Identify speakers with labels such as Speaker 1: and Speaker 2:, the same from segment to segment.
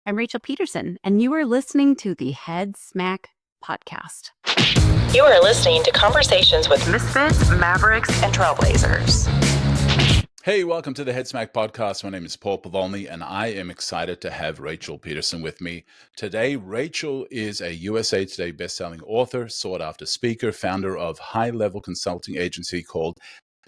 Speaker 1: I'm Rachel Pedersen, and you are listening to the Head Smack podcast.
Speaker 2: You are listening to conversations with misfits, mavericks, and trailblazers.
Speaker 3: Hey, welcome to the Head Smack podcast. My name is Paul Pavlny, and I am excited to have Rachel Pedersen with me today. Rachel is a USA Today bestselling author, sought-after speaker, founder of high-level consulting agency called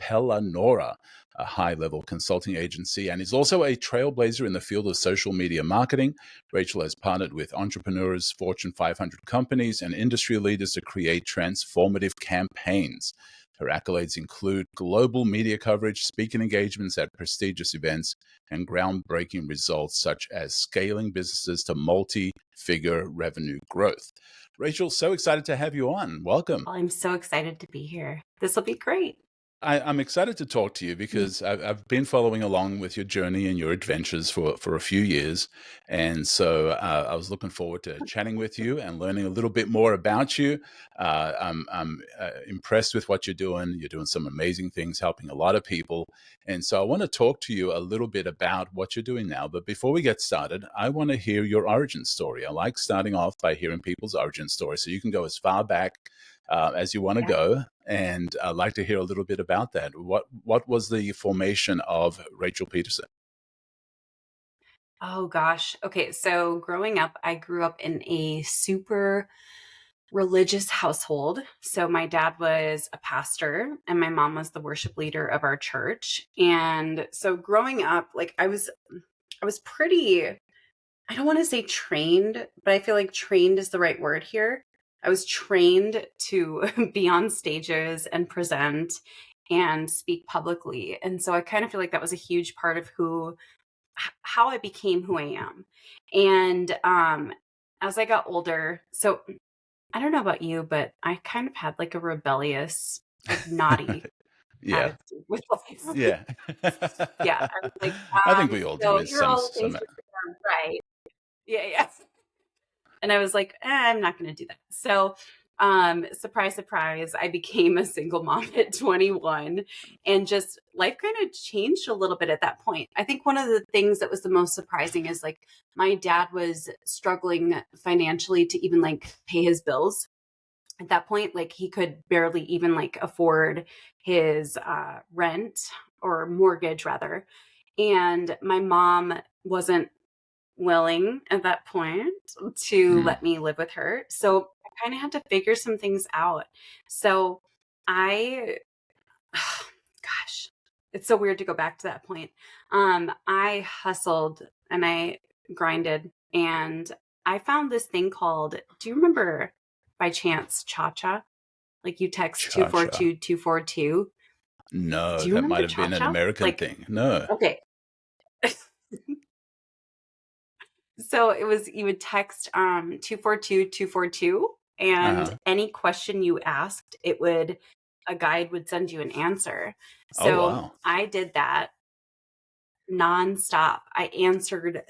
Speaker 3: Pelanora, a high-level consulting agency, and is also a trailblazer in the field of social media marketing. Rachel has partnered with entrepreneurs, Fortune 500 companies, and industry leaders to create transformative campaigns. Her accolades include global media coverage, speaking engagements at prestigious events, and groundbreaking results such as scaling businesses to multi-figure revenue growth. Rachel, so excited to have you on. Welcome.
Speaker 1: Well, I'm so excited to be here. This will be great.
Speaker 3: I'm excited to talk to you because I've been following along with your journey and your adventures for a few years. And so I was looking forward to chatting with you and learning a little bit more about you. I'm impressed with what you're doing. You're doing some amazing things, helping a lot of people. And so I want to talk to you a little bit about what you're doing now. But before we get started, I want to hear your origin story. I like starting off by hearing people's origin story. So you can go as far back as you want to go, and I'd like to hear a little bit about that. What was the formation of Rachel Pedersen?
Speaker 1: Oh gosh. Okay, so growing up, I grew up in a super religious household. So my dad was a pastor and my mom was the worship leader of our church. And so growing up, like I was pretty, I don't want to say trained, but I feel like trained is the right word here. I was trained to be on stages and present and speak publicly. And so I kind of feel like that was a huge part of how I became who I am. And as I got older, so I don't know about you, but I kind of had like a rebellious, like naughty attitude with life.
Speaker 3: Yeah.
Speaker 1: Yeah. I was like,
Speaker 3: I think we all do.
Speaker 1: here are all the things right. Yeah. And I was like, I'm not going to do that. So, surprise, surprise, I became a single mom at 21, and just life kind of changed a little bit at that point. I think one of the things that was the most surprising is like my dad was struggling financially to even like pay his bills. At that point, like he could barely even like afford his rent or mortgage rather. And my mom wasn't willing at that point to let me live with her. So I kind of had to figure some things out. So gosh, it's so weird to go back to that point. I hustled and I grinded and I found this thing called, do you remember by chance Cha-Cha? Like you text 242-242.
Speaker 3: No, that might have been an American thing. No.
Speaker 1: Okay. So it was, you would text 242-242 and any question you asked, a guide would send you an answer. So I did that nonstop. I answered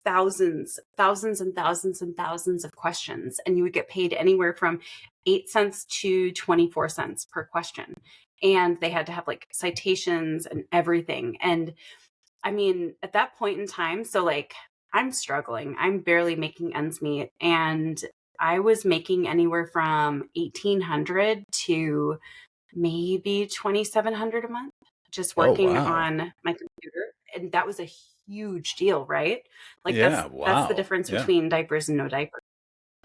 Speaker 1: thousands and thousands of questions, and you would get paid anywhere from 8 cents to 24 cents per question. And they had to have like citations and everything. And I mean, at that point in time, so like I'm struggling. I'm barely making ends meet. And I was making anywhere from $1,800 to maybe $2,700 a month, just working on my computer. And that was a huge deal, right? Like that's the difference between diapers and no diapers.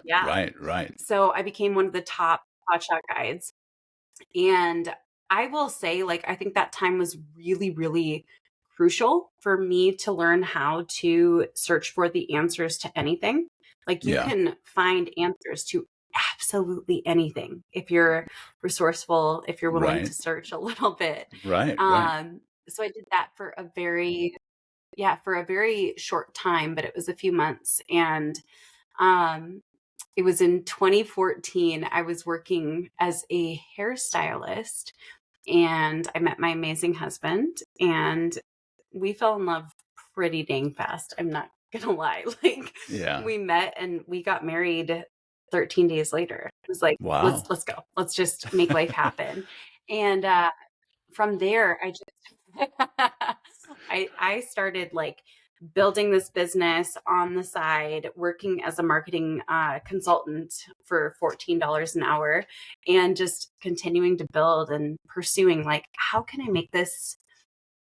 Speaker 1: Yeah.
Speaker 3: Right.
Speaker 1: So I became one of the top hotshot guides. And I will say, like, I think that time was really, really crucial for me to learn how to search for the answers to anything. Like you can find answers to absolutely anything if you're resourceful, if you're willing to search a little bit.
Speaker 3: Right.
Speaker 1: So I did that for a very short time, but it was a few months. And it was in 2014. I was working as a hairstylist and I met my amazing husband and we fell in love pretty dang fast. I'm not gonna lie. Like we met and we got married 13 days later. It was like, let's go. Let's just make life happen. And from there, I started like building this business on the side, working as a marketing consultant for $14 an hour, and just continuing to build and pursuing, like, how can I make this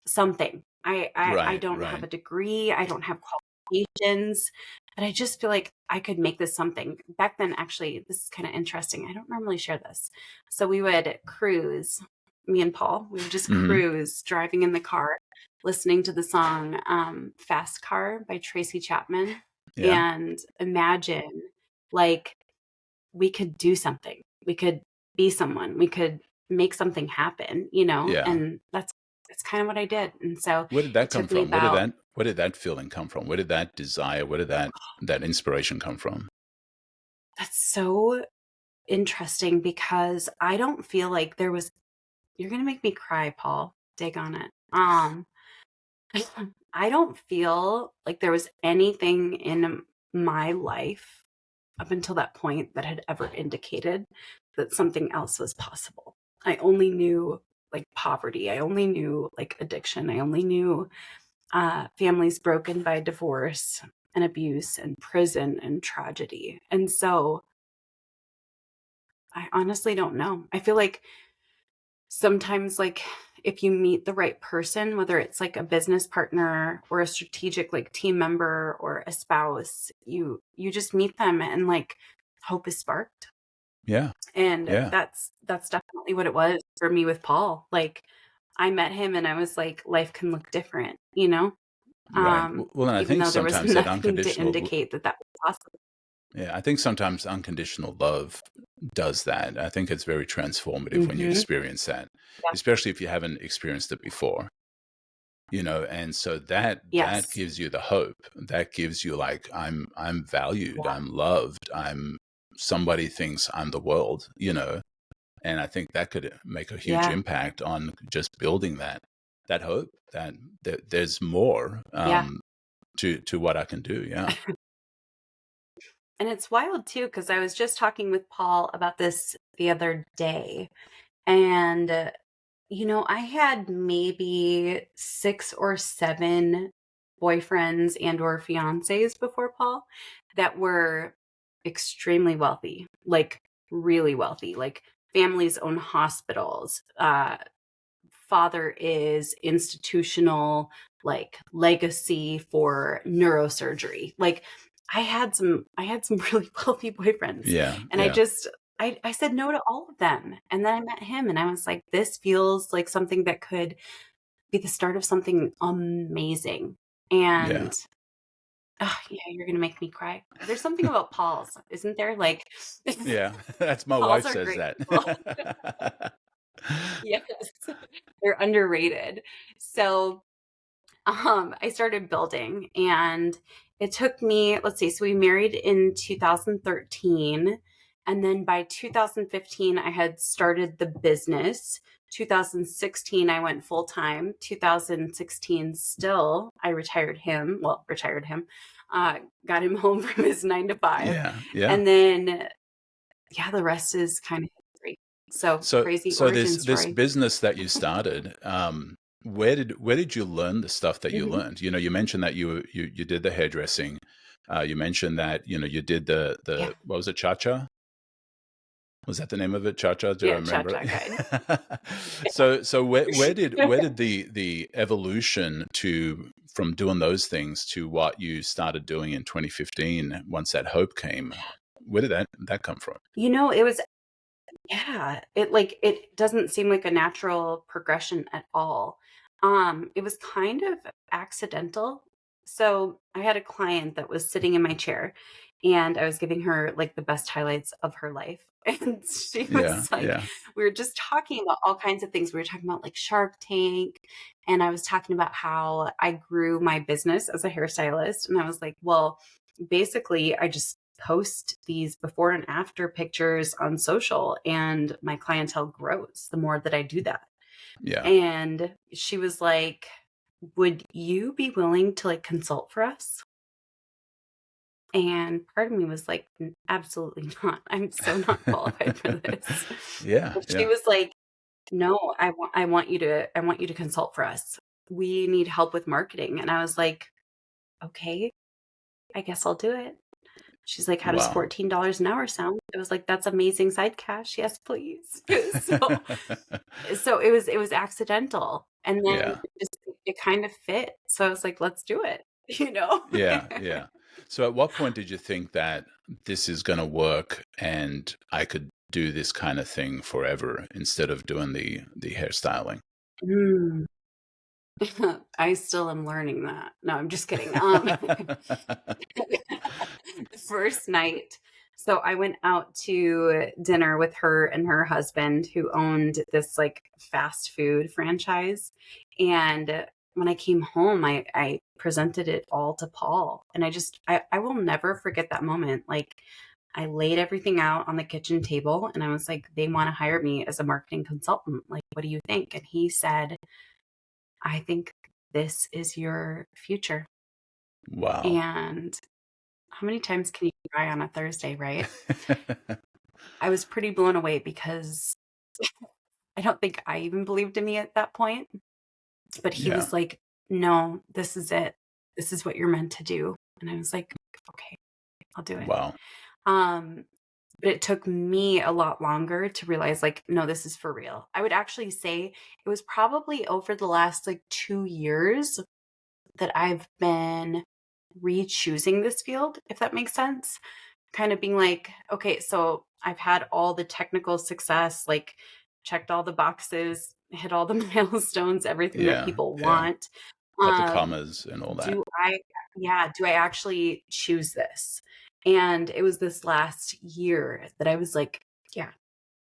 Speaker 1: something? I
Speaker 3: Right,
Speaker 1: don't have
Speaker 3: right.
Speaker 1: a degree, I don't have qualifications, but I just feel like I could make this something. Back then, actually, this is kind of interesting. I don't normally share this. So we would cruise, me and Paul, we would just
Speaker 3: Hmm.
Speaker 1: cruise driving in the car, listening to the song Fast Car by Tracy Chapman,
Speaker 3: Yeah,
Speaker 1: and imagine, like, we could do something. We could be someone. We could make something happen,
Speaker 3: yeah.
Speaker 1: and that's kind of what I did. And so
Speaker 3: Where did that
Speaker 1: it
Speaker 3: come
Speaker 1: took me
Speaker 3: from?
Speaker 1: about,
Speaker 3: Where did that feeling come from? Where did that desire, where did that inspiration come from?
Speaker 1: that's so interesting because I don't feel like there was, you're going to make me cry, Paul. Dig on it. I don't feel like there was anything in my life up until that point that had ever indicated that something else was possible. I only knew like poverty. I only knew like addiction. I only knew families broken by divorce and abuse and prison and tragedy. And so I honestly don't know. I feel like sometimes, like, if you meet the right person, whether it's like a business partner or a strategic like team member or a spouse, you just meet them and like hope is sparked.
Speaker 3: Yeah,
Speaker 1: And
Speaker 3: yeah.
Speaker 1: that's definitely what it was for me with Paul. Like, I met him and I was like, life can look different,
Speaker 3: Right. Well, and I
Speaker 1: even
Speaker 3: think
Speaker 1: though there was
Speaker 3: sometimes that
Speaker 1: nothing to
Speaker 3: unconditional,
Speaker 1: indicate that that was possible.
Speaker 3: yeah, I think sometimes unconditional love does that. I think it's very transformative when you
Speaker 1: Mm-hmm.
Speaker 3: experience that,
Speaker 1: Yeah.
Speaker 3: especially if you haven't experienced it before, and so that
Speaker 1: Yes.
Speaker 3: gives you the hope. That gives you like, I'm valued,
Speaker 1: Yeah.
Speaker 3: I'm loved, I'm somebody thinks I'm the world, and I think that could make a huge
Speaker 1: Yeah.
Speaker 3: impact on just building that hope that there's more
Speaker 1: Yeah.
Speaker 3: to what I can do. Yeah.
Speaker 1: And it's wild too, because I was just talking with Paul about this the other day. And, I had maybe 6 or 7 boyfriends and or fiancés before Paul that were extremely wealthy, like really wealthy, like families own hospitals. Father is institutional, like legacy for neurosurgery. Like, I had some really wealthy boyfriends,
Speaker 3: Yeah.
Speaker 1: and
Speaker 3: Yeah.
Speaker 1: I said no to all of them. And then I met him and I was like, this feels like something that could be the start of something amazing.
Speaker 3: Yeah.
Speaker 1: And yeah, you're gonna make me cry. There's something about Paul's, isn't there? Like,
Speaker 3: Yeah. That's my
Speaker 1: Pauls
Speaker 3: wife
Speaker 1: are
Speaker 3: says
Speaker 1: great
Speaker 3: that.
Speaker 1: people. Yes. They're underrated. So I started building, and it took me, let's see, so we married in 2013. And then by 2015, I had started the business. 2016, I went full time. 2016, still, I retired him, got him home from his 9 to 5.
Speaker 3: Yeah. Yeah.
Speaker 1: And then, yeah, the rest is kind of history. So crazy
Speaker 3: So
Speaker 1: origin
Speaker 3: this
Speaker 1: story.
Speaker 3: business that you started, where did you learn the stuff that you
Speaker 1: Mhm.
Speaker 3: learned? You mentioned that you did the hairdressing. You mentioned that you did
Speaker 1: Yeah.
Speaker 3: the what was it, cha-cha? Was that the name of it? Cha-cha? Do I
Speaker 1: Yeah. Cha
Speaker 3: remember?
Speaker 1: Cha Guide.
Speaker 3: So where did the evolution to from doing those things to what you started doing in 2015 once that hope came? Where did that come from?
Speaker 1: It was, yeah, it doesn't seem like a natural progression at all. It was kind of accidental. So I had a client that was sitting in my chair and I was giving her like the best highlights of her life. And she
Speaker 3: Yeah,
Speaker 1: was like,
Speaker 3: yeah,
Speaker 1: we were just talking about all kinds of things. We were talking about like Shark Tank, and I was talking about how I grew my business as a hairstylist. And I was like, well, basically, I just post these before and after pictures on social, and my clientele grows the more that I do that.
Speaker 3: yeah,
Speaker 1: And she was like, would you be willing to like consult for us? And part of me was like, Absolutely not. I'm so not qualified for this."
Speaker 3: yeah,
Speaker 1: But she
Speaker 3: yeah,
Speaker 1: was like, "No, I want you to consult for us. We need help with marketing." And I was like, okay, I guess I'll do it. She's like, how does
Speaker 3: Wow.
Speaker 1: $14 an hour sound? I was like, that's amazing side cash. Yes, please. So it was accidental. And then
Speaker 3: Yeah.
Speaker 1: it kind of fit. So I was like, let's do it, you know?
Speaker 3: Yeah. Yeah. So at what point did you think that this is going to work and I could do this kind of thing forever instead of doing the hairstyling?
Speaker 1: Mm. I still am learning that. No, I'm just kidding. The first night, so I went out to dinner with her and her husband who owned this like fast food franchise. And when I came home, I presented it all to Paul. And I will never forget that moment. Like I laid everything out on the kitchen table and I was like, they want to hire me as a marketing consultant. Like, what do you think? And he said, I think this is your future.
Speaker 3: Wow.
Speaker 1: And how many times can you cry on a Thursday, right? I was pretty blown away because I don't think I even believed in me at that point. But he
Speaker 3: Yeah.
Speaker 1: was like, no, this is it. This is what you're meant to do. And I was like, okay, I'll do it.
Speaker 3: Wow.
Speaker 1: Um, but it took me a lot longer to realize, like, no, this is for real. I would actually say it was probably over the last like 2 years that I've been re-choosing this field, if that makes sense. Kind of being like, okay, so I've had all the technical success, like checked all the boxes, hit all the milestones, everything that
Speaker 3: Yeah.
Speaker 1: people
Speaker 3: Yeah.
Speaker 1: want.
Speaker 3: Got the
Speaker 1: Um,
Speaker 3: commas and all that.
Speaker 1: do I, yeah, do I actually choose this? And it was this last year that I was like, yeah,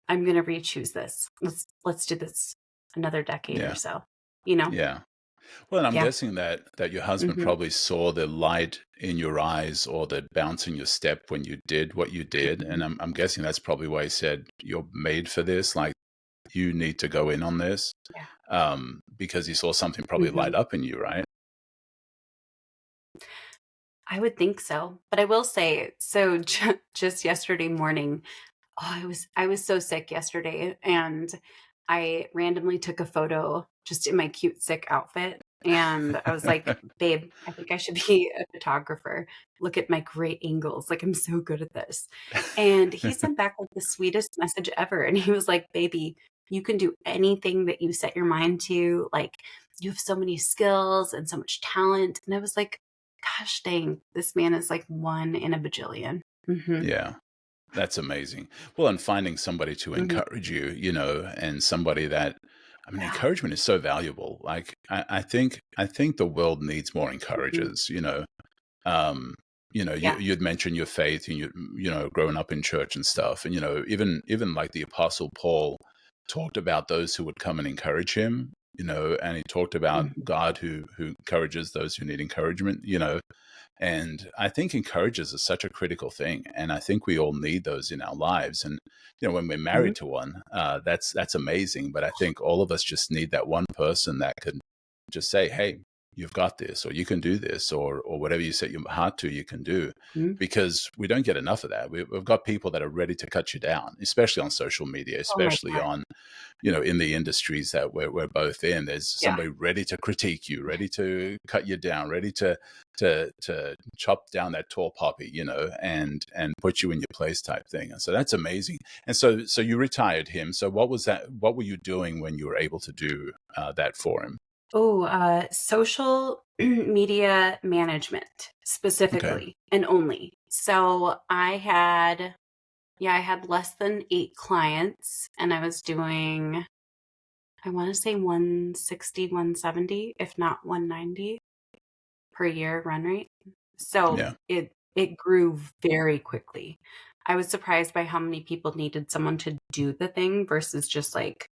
Speaker 1: I'm gonna re-choose this. Let's do this another decade or
Speaker 3: Yeah.
Speaker 1: so, you know?
Speaker 3: Yeah. Well, and I'm
Speaker 1: Yeah.
Speaker 3: guessing that your husband
Speaker 1: Hmm.
Speaker 3: probably saw the light in your eyes or the bounce in your step when you did what you did, and I'm guessing that's probably why he said you're made for this. Like you need to go in on this,
Speaker 1: Yeah.
Speaker 3: because he saw something probably
Speaker 1: Hmm.
Speaker 3: light up in you, right?
Speaker 1: I would think so. But I will say, so just yesterday morning, oh, I was so sick yesterday and I randomly took a photo just in my cute sick outfit and I was like, babe, I think I should be a photographer. Look at my great angles. Like I'm so good at this. And he sent back like the sweetest message ever and he was like, baby, you can do anything that you set your mind to. Like you have so many skills and so much talent. And I was like, gosh dang, this man is like one in a bajillion. Hmm.
Speaker 3: Yeah. That's amazing. Well, and finding somebody to
Speaker 1: Hmm.
Speaker 3: encourage you, and somebody that, I mean,
Speaker 1: Yeah.
Speaker 3: encouragement is so valuable. Like, I think the world needs more
Speaker 1: Mhm.
Speaker 3: encouragers. Um,
Speaker 1: Yeah.
Speaker 3: you'd mentioned your faith, and growing up in church and stuff, and even like the Apostle Paul talked about those who would come and encourage him. And he talked about
Speaker 1: Mhm.
Speaker 3: God who encourages those who need encouragement. And I think encouragers are such a critical thing, and I think we all need those in our lives. And when we're
Speaker 1: Mhm.
Speaker 3: married to one, that's amazing. But I think all of us just need that one person that can just say, "Hey, you've got this," or "You can do this," or whatever you set your heart to, you can do.
Speaker 1: Mhm.
Speaker 3: Because we don't get enough of that. We've got people that are ready to cut you down, especially on social media,
Speaker 1: Oh my
Speaker 3: especially
Speaker 1: god.
Speaker 3: on in the industries that we're both in. There's
Speaker 1: Yeah.
Speaker 3: somebody ready to critique you, ready to cut you down, ready to chop down that tall poppy, and put you in your place type thing. And so that's amazing. And so you retired him. So what was that? What were you doing when you were able to do that for him?
Speaker 1: Oh, social media management
Speaker 3: Okay.
Speaker 1: specifically and only. So I had less than 8 clients and I was doing, I want to say 160, 170, if not 190 per year run rate. So
Speaker 3: Yeah.
Speaker 1: it grew very quickly. I was surprised by how many people needed someone to do the thing versus just like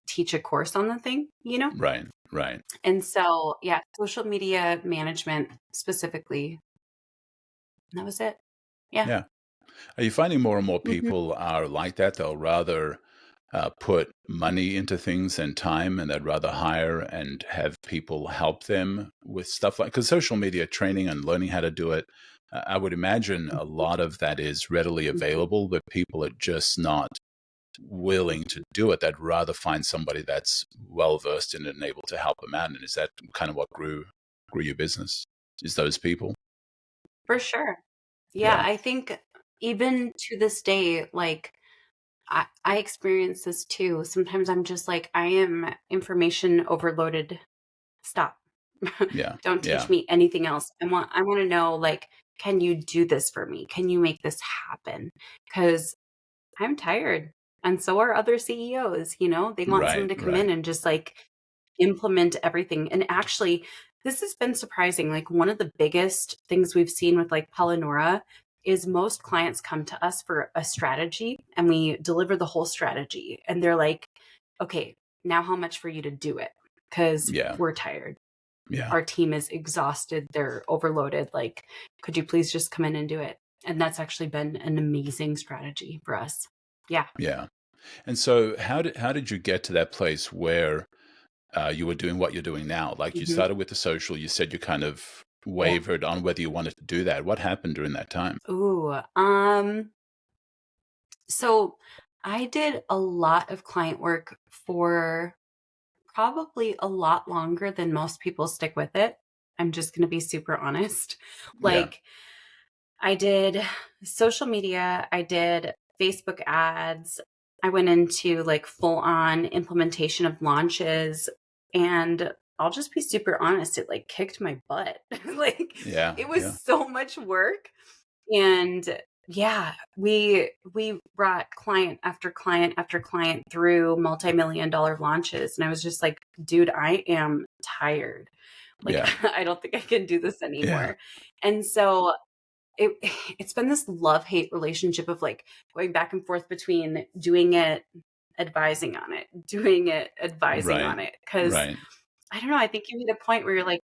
Speaker 1: teach a course on the thing.
Speaker 3: Right. Right.
Speaker 1: And so, yeah, social media management specifically. And that was it. Yeah.
Speaker 3: Yeah. Are you finding more and more
Speaker 1: Mhm.
Speaker 3: people are like that? They'll rather put money into things than time, and they'd rather hire and have people help them with stuff like, because social media training and learning how to do it, I would imagine a
Speaker 1: Mhm.
Speaker 3: lot of that is readily
Speaker 1: Mhm.
Speaker 3: available, but people are just not willing to do it. They'd rather find somebody that's well versed in it and able to help them out. And is that kind of what grew your business? is those people.
Speaker 1: For sure. Yeah,
Speaker 3: Yeah.
Speaker 1: I think even to this day, like I experience this too. Sometimes I'm just like, I am information overloaded. Stop.
Speaker 3: Yeah.
Speaker 1: Don't teach
Speaker 3: Yeah.
Speaker 1: me anything else. I want to know, like, can you do this for me? Can you make this happen? Because I'm tired. And so are other CEOs, they want someone
Speaker 3: Right.
Speaker 1: to come
Speaker 3: Right.
Speaker 1: in and just like implement everything. And actually, this has been surprising. Like one of the biggest things we've seen with like Polynora is most clients come to us for a strategy and we deliver the whole strategy. And they're like, okay, now how much for you to do it? Because
Speaker 3: Yeah.
Speaker 1: we're tired.
Speaker 3: Yeah.
Speaker 1: Our team is exhausted. They're overloaded. Like, could you please just come in and do it? And that's actually been an amazing strategy for us. Yeah.
Speaker 3: Yeah. And so how did you get to that place where you were doing what you're doing now? Like you
Speaker 1: Hmm.
Speaker 3: started with the social, you said you kind of
Speaker 1: Yeah.
Speaker 3: wavered on whether you wanted to do that. What happened during that time?
Speaker 1: Ooh. So I did a lot of client work for probably a lot longer than most people stick with it. I'm just going to be super honest.
Speaker 3: Yeah.
Speaker 1: Like, I did social media, I did Facebook ads. I went into like full on implementation of launches. And I'll just be super honest, it like kicked my butt. Like,
Speaker 3: Yeah.
Speaker 1: it
Speaker 3: Yeah.
Speaker 1: was so much work. And yeah, we brought client after client after client through multi-million dollar launches. And I was just like, dude, I am tired. Like,
Speaker 3: Yeah.
Speaker 1: I don't think I can do this
Speaker 3: Yeah.
Speaker 1: anymore. And so it it's been this love-hate relationship of like going back and forth between doing it, advising on it, doing it, advising
Speaker 3: Right.
Speaker 1: on it. Cause
Speaker 3: Right.
Speaker 1: I don't know, I think you hit a point where you're like,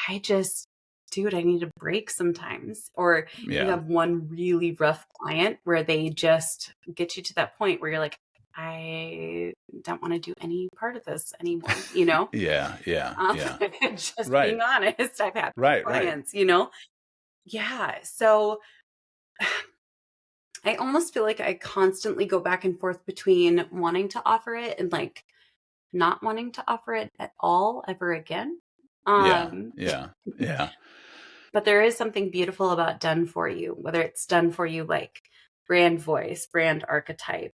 Speaker 1: I just, dude, I need a break sometimes. Or you
Speaker 3: Yeah.
Speaker 1: have one really rough client where they just get you to that point where you're like, I don't want to do any part of this anymore,
Speaker 3: Yeah. Yeah.
Speaker 1: Um,
Speaker 3: Yeah.
Speaker 1: just
Speaker 3: Right.
Speaker 1: being honest, I've had
Speaker 3: Right. Right.
Speaker 1: clients. Yeah. So I almost feel like I constantly go back and forth between wanting to offer it and like not wanting to offer it at all ever again.
Speaker 3: Yeah.
Speaker 1: Um,
Speaker 3: Yeah. Yeah.
Speaker 1: but there is something beautiful about done for you, whether it's done for you like brand voice, brand archetype.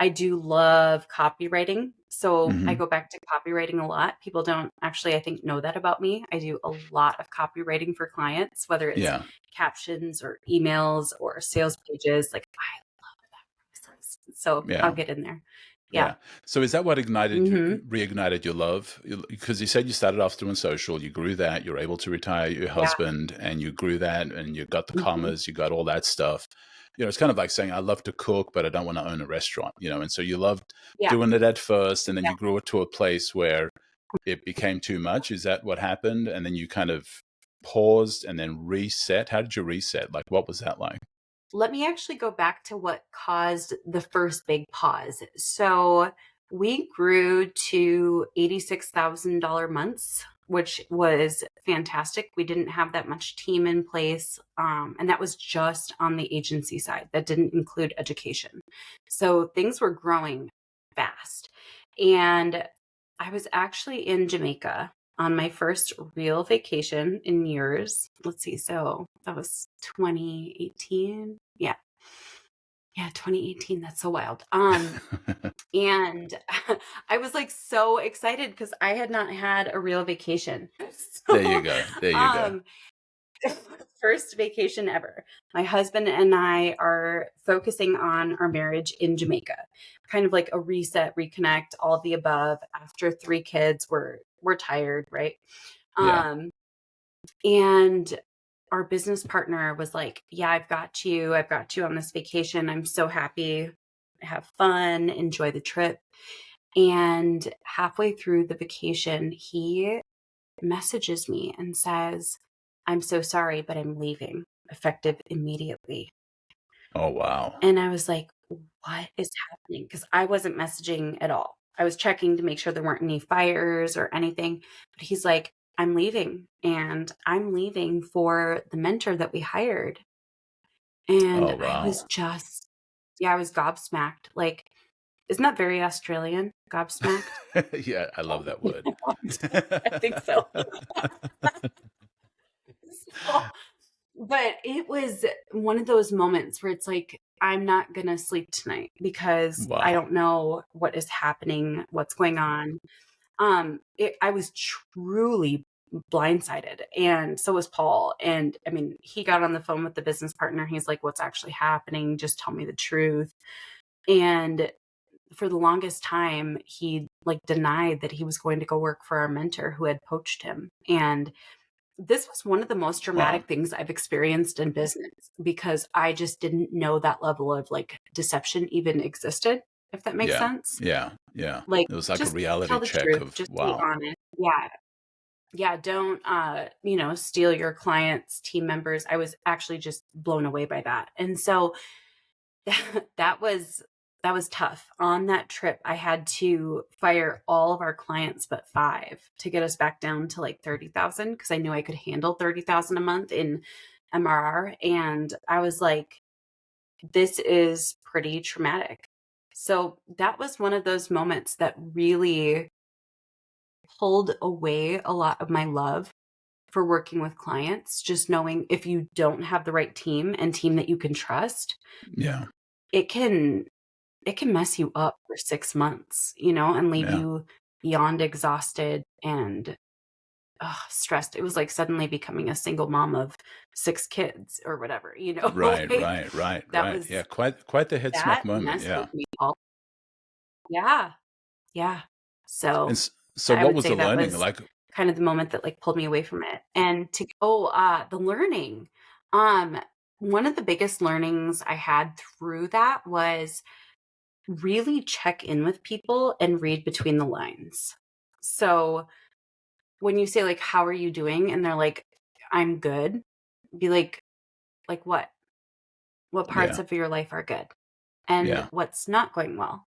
Speaker 1: I do love copywriting. So I
Speaker 3: Hmm.
Speaker 1: go back to copywriting a lot. People don't actually, I think, know that about me. I do a lot of copywriting for clients, whether it's
Speaker 3: Yeah.
Speaker 1: captions or emails or sales pages. Like I love that process. So I'll
Speaker 3: Yeah.
Speaker 1: get in there. Yeah.
Speaker 3: Yeah. So is that what
Speaker 1: Hmm.
Speaker 3: reignited your love? Because you said you started off doing social, you grew that, you're able to retire your
Speaker 1: Yeah.
Speaker 3: husband, and you grew that, and you got the
Speaker 1: Hmm.
Speaker 3: commas, you got all that stuff. It's kind of like saying, I love to cook, but I don't want to own a restaurant, and so you loved
Speaker 1: Yeah.
Speaker 3: doing it at first, and then
Speaker 1: Yeah.
Speaker 3: you grew it to a place where it became too much. Is that what happened? And then you kind of paused and then reset. How did you reset? Like, what was that like?
Speaker 1: Let me actually go back to what caused the first big pause. So we grew to $86,000 months, which was fantastic. We didn't have that much team in place. And that was just on the agency side. That didn't include education. So things were growing fast. And I was actually in Jamaica on my first real vacation in years. Let's see. So that was 2018. Yeah. Yeah, 2018. That's so wild. And I was like so excited because I had not had a real vacation.
Speaker 3: There you
Speaker 1: So,
Speaker 3: go. There you go.
Speaker 1: um, first vacation ever. My husband and I are focusing on our marriage in Jamaica. Kind of like a reset, reconnect, all of the above. After three kids, we're tired, right?
Speaker 3: Yeah.
Speaker 1: Um, and our business partner was like, yeah, I've got you. I've got you on this vacation. I'm so happy. Have fun, enjoy the trip. And halfway through the vacation, he messages me and says, I'm so sorry, but I'm leaving, effective immediately.
Speaker 3: Oh, wow.
Speaker 1: And I was like, what is happening? Because I wasn't messaging at all. I was checking to make sure there weren't any fires or anything. But he's like, I'm leaving and I'm leaving for the mentor that we hired.
Speaker 3: Oh,
Speaker 1: And I
Speaker 3: wow.
Speaker 1: was just, yeah, I was gobsmacked. Like, isn't that very Australian? Gobsmacked?
Speaker 3: Yeah, I love that word.
Speaker 1: I think so. But it was one of those moments where it's like, I'm not going to sleep tonight because I
Speaker 3: Wow.
Speaker 1: don't know what is happening, what's going on. I was truly blindsided, and so was Paul. And I mean, he got on the phone with the business partner. He's like, what's actually happening? Just tell me the truth. And for the longest time, he like denied that he was going to go work for our mentor who had poached him. And this was one of the most
Speaker 3: Wow.
Speaker 1: dramatic things I've experienced in business because I just didn't know that level of like deception even existed, if that makes
Speaker 3: Yeah.
Speaker 1: sense.
Speaker 3: Yeah. Yeah.
Speaker 1: Like,
Speaker 3: It was like a
Speaker 1: just
Speaker 3: reality
Speaker 1: tell the
Speaker 3: check
Speaker 1: truth,
Speaker 3: of
Speaker 1: just be
Speaker 3: wow.
Speaker 1: honest. Yeah. Yeah, don't steal your clients, team members. I was actually just blown away by that. And so that was tough. On that trip, I had to fire all of our clients but 5 to get us back down to like 30,000 because I knew I could handle 30,000 a month in MRR. And I was like, this is pretty traumatic. So that was one of those moments that really pulled away a lot of my love for working with clients. Just knowing if you don't have the right team and team that you can trust,
Speaker 3: Yeah.
Speaker 1: it can mess you up for 6 months, and leave
Speaker 3: Yeah.
Speaker 1: you beyond exhausted and stressed. It was like suddenly becoming a single mom of 6 kids or whatever,
Speaker 3: Right.
Speaker 1: like
Speaker 3: Right. Right.
Speaker 1: that
Speaker 3: Right.
Speaker 1: was
Speaker 3: Yeah. Quite the head smack
Speaker 1: that
Speaker 3: moment.
Speaker 1: messed
Speaker 3: Yeah.
Speaker 1: with me all. Yeah. Yeah.
Speaker 3: And
Speaker 1: So
Speaker 3: so,
Speaker 1: I
Speaker 3: what
Speaker 1: would
Speaker 3: was
Speaker 1: say
Speaker 3: the
Speaker 1: that
Speaker 3: learning
Speaker 1: was
Speaker 3: like?
Speaker 1: kind of the moment that like pulled me away from it. And to the learning. Um One of the biggest learnings I had through that was really check in with people and read between the lines. So when you say like, how are you doing? And they're like, I'm good. Be like what? What parts
Speaker 3: Yeah.
Speaker 1: of your life are good? And
Speaker 3: Yeah.
Speaker 1: what's not going well?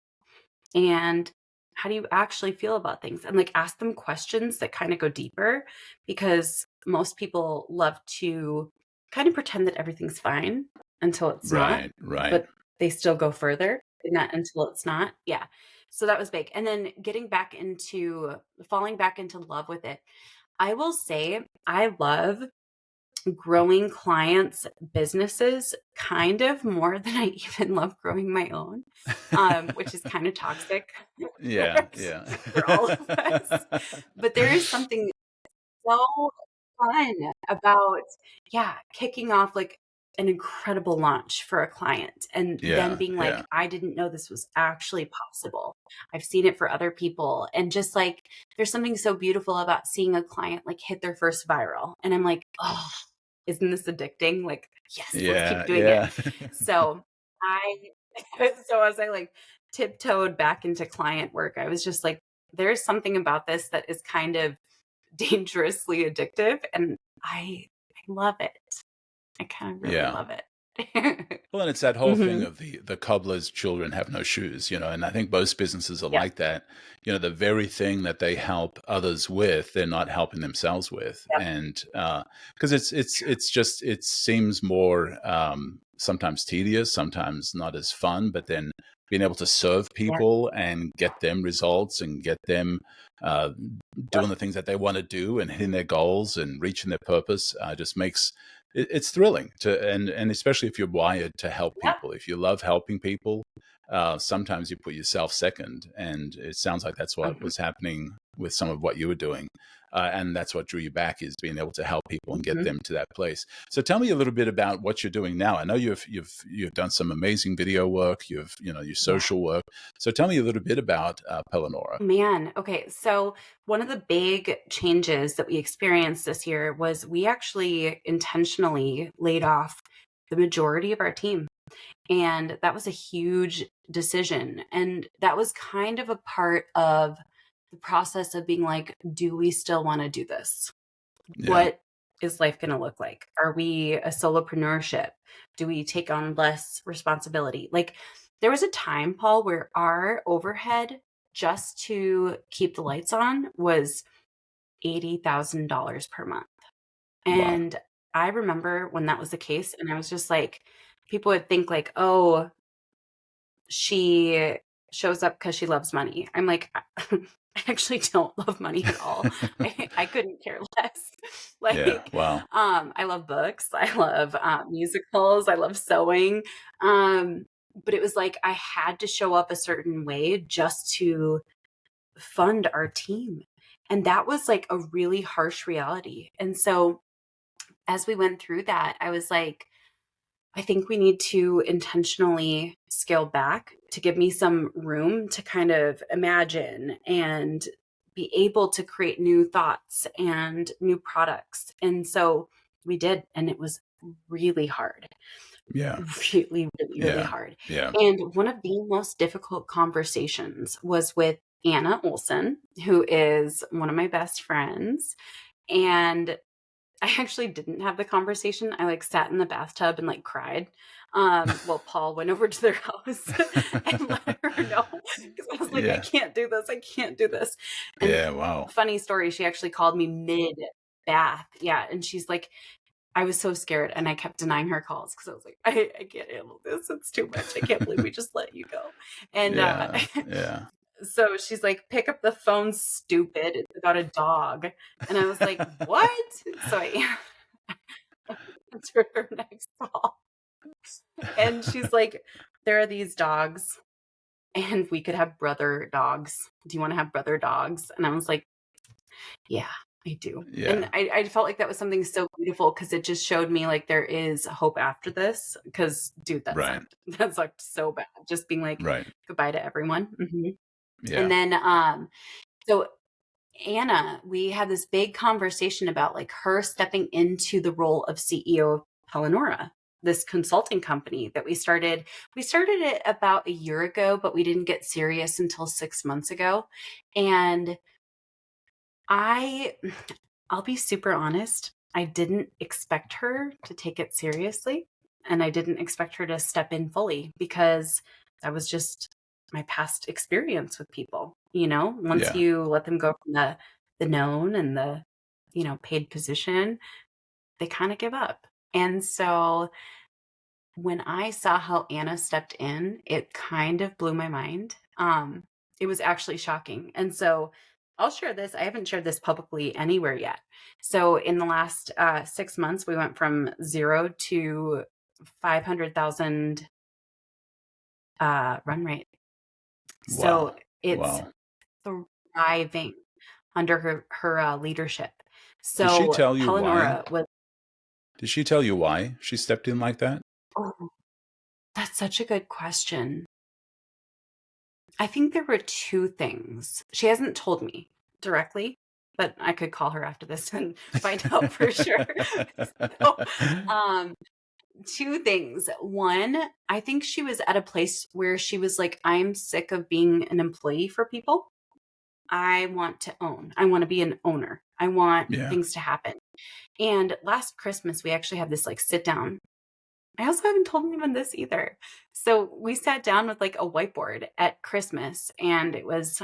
Speaker 1: And how do you actually feel about things? And like ask them questions that kind of go deeper because most people love to kind of pretend that everything's fine until it's not,
Speaker 3: Right. Right.
Speaker 1: but they still go further in that until it's not. Yeah. So that was big. And then falling back into love with it. I will say I love growing clients' businesses kind of more than I even love growing my own, which is kind of toxic
Speaker 3: Yeah. Yeah.
Speaker 1: for all of us. But there is something so fun about, yeah, kicking off like an incredible launch for a client and then
Speaker 3: Yeah.
Speaker 1: being
Speaker 3: Yeah.
Speaker 1: like, I didn't know this was actually possible. I've seen it for other people. And just like, there's something so beautiful about seeing a client like hit their first viral. And I'm like, oh, isn't this addicting? Like, yes, let's keep
Speaker 3: Yeah.
Speaker 1: doing it.
Speaker 3: Yeah.
Speaker 1: So I, so as I like tiptoed back into client work, I was just like, there's something about this that is kind of dangerously addictive, and I love it. I kind of really
Speaker 3: Yeah.
Speaker 1: love it.
Speaker 3: Well, and it's that whole thing
Speaker 1: Mhm.
Speaker 3: of the cobbler's children have no shoes, and I think most businesses are
Speaker 1: Yeah.
Speaker 3: like that. The very thing that they help others with, they're not helping themselves with,
Speaker 1: Yep.
Speaker 3: and because it's just it seems more sometimes tedious, sometimes not as fun, but then being able to serve
Speaker 1: Yeah.
Speaker 3: people and get them results and get them uh, doing the things that they want to do and hitting their goals and reaching their purpose just makes it's thrilling and especially if you're wired to help
Speaker 1: Yep.
Speaker 3: people. If you love helping people, sometimes you put yourself second, and it sounds like that's what
Speaker 1: Mhm.
Speaker 3: was happening with some of what you were doing, and that's what drew you back is being able to help people and get
Speaker 1: Mhm.
Speaker 3: them to that place. So tell me a little bit about what you're doing now. I know you've done some amazing video work. You've your
Speaker 1: Yeah.
Speaker 3: social work. So tell me a little bit about Pelanora.
Speaker 1: Man, okay. So one of the big changes that we experienced this year was we actually intentionally laid off the majority of our team. And that was a huge decision. And that was kind of a part of the process of being like, do we still want to do this?
Speaker 3: Yeah.
Speaker 1: What is life going to look like? Are we a solopreneurship? Do we take on less responsibility? Like, there was a time, Paul, where our overhead just to keep the lights on was $80,000 per month.
Speaker 3: Wow.
Speaker 1: And I remember when that was the case, and I was just like, people would think like, oh, she shows up because she loves money. I'm like, I actually don't love money at all. I couldn't care less.
Speaker 3: Yeah.
Speaker 1: Like,
Speaker 3: Wow.
Speaker 1: I love books. I love musicals. I love sewing. But it was like I had to show up a certain way just to fund our team. And that was like a really harsh reality. And so as we went through that, I was like, I think we need to intentionally scale back to give me some room to kind of imagine and be able to create new thoughts and new products. And so we did, and it was really hard.
Speaker 3: Yeah.
Speaker 1: Really, really, really
Speaker 3: Yeah.
Speaker 1: hard.
Speaker 3: Yeah.
Speaker 1: And one of the most difficult conversations was with Anna Olson, who is one of my best friends. And I actually didn't have the conversation. I like sat in the bathtub and like cried. While Paul went over to their house and let her know, because I was like, I
Speaker 3: Yeah.
Speaker 1: can't do this. I can't do this. And
Speaker 3: Yeah. Wow.
Speaker 1: funny story, she actually called me mid bath. Yeah. And she's like, I was so scared and I kept denying her calls because I was like, I can't handle this. It's too much. I can't believe we just let you go. And
Speaker 3: Yeah. Yeah.
Speaker 1: so she's like, pick up the phone, stupid. It's about a dog. And I was like, what? So I answered her next call. And she's like, there are these dogs and we could have brother dogs. Do you want to have brother dogs? And I was like, yeah, I do.
Speaker 3: Yeah.
Speaker 1: And I felt like that was something so beautiful because it just showed me like there is hope after this. Because, dude,
Speaker 3: Right.
Speaker 1: that sucked so bad. Just being like,
Speaker 3: Right.
Speaker 1: goodbye to everyone.
Speaker 3: Yeah.
Speaker 1: And then, so Anna, we had this big conversation about like her stepping into the role of CEO of Pelenora, this consulting company that we started. We started it about a year ago, but we didn't get serious until 6 months ago. And I'll be super honest. I didn't expect her to take it seriously. And I didn't expect her to step in fully because that was just my past experience with people. Once
Speaker 3: Yeah.
Speaker 1: you let them go from the known and the, paid position, they kind of give up. And so when I saw how Anna stepped in, it kind of blew my mind. It was actually shocking. And so I'll share this. I haven't shared this publicly anywhere yet. So in the last 6 months, we went from 0 to 500,000 run rate. So
Speaker 3: Wow.
Speaker 1: it's
Speaker 3: Wow.
Speaker 1: thriving under her leadership.
Speaker 3: Did she
Speaker 1: So
Speaker 3: tell you why?
Speaker 1: Pelenora was,
Speaker 3: Did she tell you why she stepped in like that?
Speaker 1: oh, that's such a good question. I think there were two things. She hasn't told me directly, but I could call her after this and find out for sure. So, two things. One, I think she was at a place where she was like, I'm sick of being an employee for people. I want to own. I want to be an owner. I want
Speaker 3: Yeah.
Speaker 1: things to happen. And last Christmas, we actually had this like sit down. I also haven't told anyone this either. So we sat down with like a whiteboard at Christmas, and it was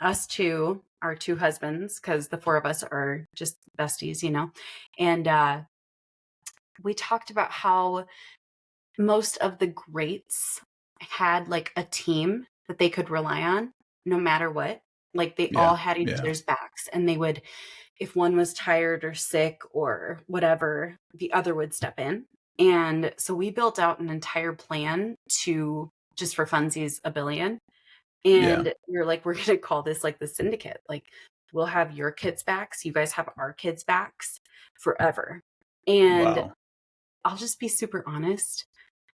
Speaker 1: us two, our two husbands, because the four of us are just besties, And we talked about how most of the greats had like a team that they could rely on no matter what. Like they all had each other's backs, and they would, if one was tired or sick or whatever, the other would step in. And so we built out an entire plan to, just for funsies, $1 billion. And we were like, we're going to call this like the syndicate. Like, we'll have your kids' backs. You guys have our kids' backs forever. And
Speaker 3: Wow.
Speaker 1: I'll just be super honest.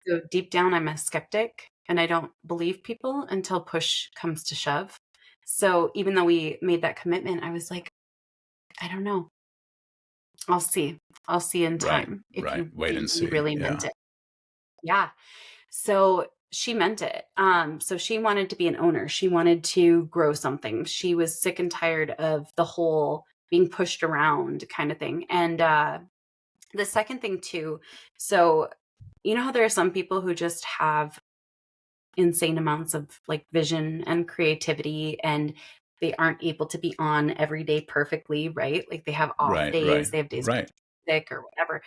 Speaker 1: So deep down, I'm a skeptic and I don't believe people until push comes to shove. So even though we made that commitment, I was like, I don't know. I'll see. I'll see in time.
Speaker 3: Right. Wait and see.
Speaker 1: You really meant it. Yeah. So she meant it. So she wanted to be an owner. She wanted to grow something. She was sick and tired of the whole being pushed around kind of thing. And the second thing too, so how there are some people who just have insane amounts of like vision and creativity, and they aren't able to be on every day perfectly, right? Like they have off days, they have days sick or whatever.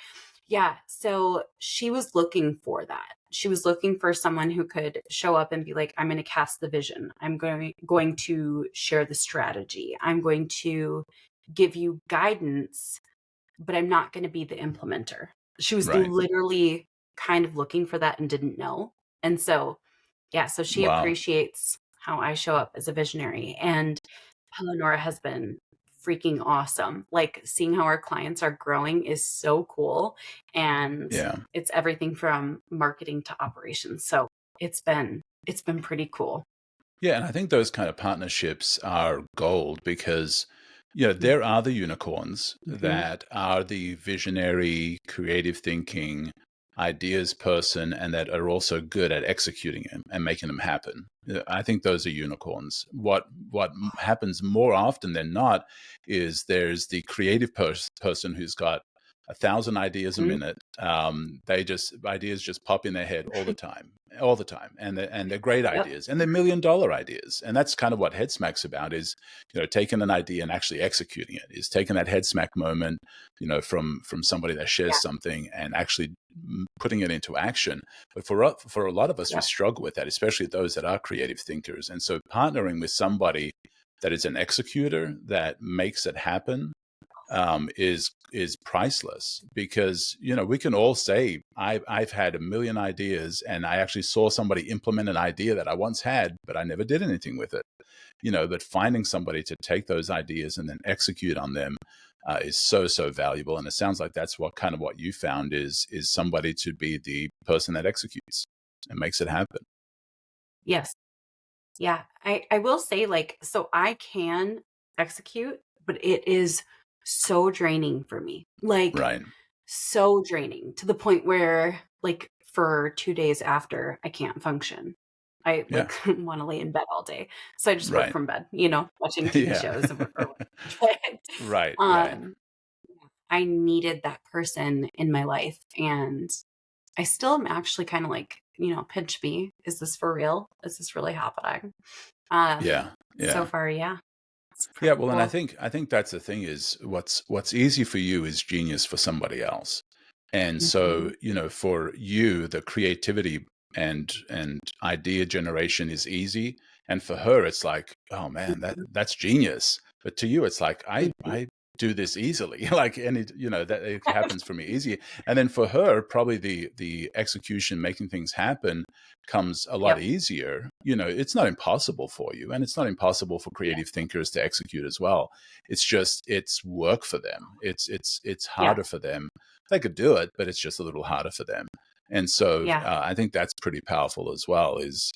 Speaker 1: Yeah. So she was looking for that. she was looking for someone who could show up and be like, I'm going to cast the vision. I'm going to share the strategy. I'm going to give you guidance, but I'm not going to be the implementer. She was
Speaker 3: Right.
Speaker 1: literally kind of looking for that and didn't know. And so, yeah, so she
Speaker 3: Wow.
Speaker 1: appreciates how I show up as a visionary. And Eleonora has been freaking awesome. Like, seeing how our clients are growing is so cool. And
Speaker 3: Yeah.
Speaker 1: it's everything from marketing to operations. So it's been pretty cool.
Speaker 3: Yeah, and I think those kind of partnerships are gold because, you know, there are the unicorns
Speaker 1: Mm-hmm.
Speaker 3: that are the visionary, creative thinking, ideas person, and that are also good at executing them and making them happen. I think those are unicorns. What happens more often than not is there's the creative person who's got 1,000 ideas a
Speaker 1: Mm-hmm.
Speaker 3: minute. Ideas just pop in their head all the time, and they're great
Speaker 1: Yep.
Speaker 3: ideas, and they're $1 million ideas, and that's kind of what Headsmack's about. Is, you know, taking an idea and actually executing it. Is taking that Headsmack moment, you know, from somebody that shares
Speaker 1: Yeah.
Speaker 3: something and actually putting it into action. But for a lot of us, we
Speaker 1: Yeah.
Speaker 3: struggle with that, especially those that are creative thinkers. And so partnering with somebody that is an executor that makes it happen is priceless, because, you know, we can all say I've had a million ideas and I actually saw somebody implement an idea that I once had, but I never did anything with it. You know, but finding somebody to take those ideas and then execute on them is so valuable. And it sounds like that's what you found is somebody to be the person that executes and makes it happen.
Speaker 1: Yes. Yeah. I will say, like, so I can execute, but it is so draining for me. Like,
Speaker 3: Right.
Speaker 1: so draining to the point where, like, for 2 days after, I can't function. I
Speaker 3: Yeah.
Speaker 1: like want to lay in bed all day. So I just work
Speaker 3: Right.
Speaker 1: from bed, watching TV
Speaker 3: Yeah.
Speaker 1: shows or whatever.
Speaker 3: Right.
Speaker 1: But
Speaker 3: Right.
Speaker 1: I needed that person in my life. And I still am actually kind of like, pinch me. Is this for real? Is this really happening? Um,
Speaker 3: Yeah.
Speaker 1: so
Speaker 3: Yeah.
Speaker 1: far, yeah, it's
Speaker 3: Yeah,
Speaker 1: pretty
Speaker 3: well, and I
Speaker 1: cool.
Speaker 3: think I think that's the thing is what's easy for you is genius for somebody else. And so,
Speaker 1: Mhm.
Speaker 3: you know, for you, the creativity and idea generation is easy. And for her, it's like, oh man,
Speaker 1: Mhm.
Speaker 3: that's genius. But to you, it's like,
Speaker 1: Mhm.
Speaker 3: I do this easily. Like any, you know, that it happens for me easy. And then for her, probably the execution, making things happen comes a lot
Speaker 1: Yep.
Speaker 3: easier. You know, it's not impossible for you, and it's not impossible for
Speaker 1: Yeah.
Speaker 3: creative thinkers to execute as well. It's just it's work for them. It's
Speaker 1: Yeah.
Speaker 3: harder for them. They could do it, but it's just a little harder for them. And so
Speaker 1: Yeah.
Speaker 3: I think that's pretty powerful as well. Is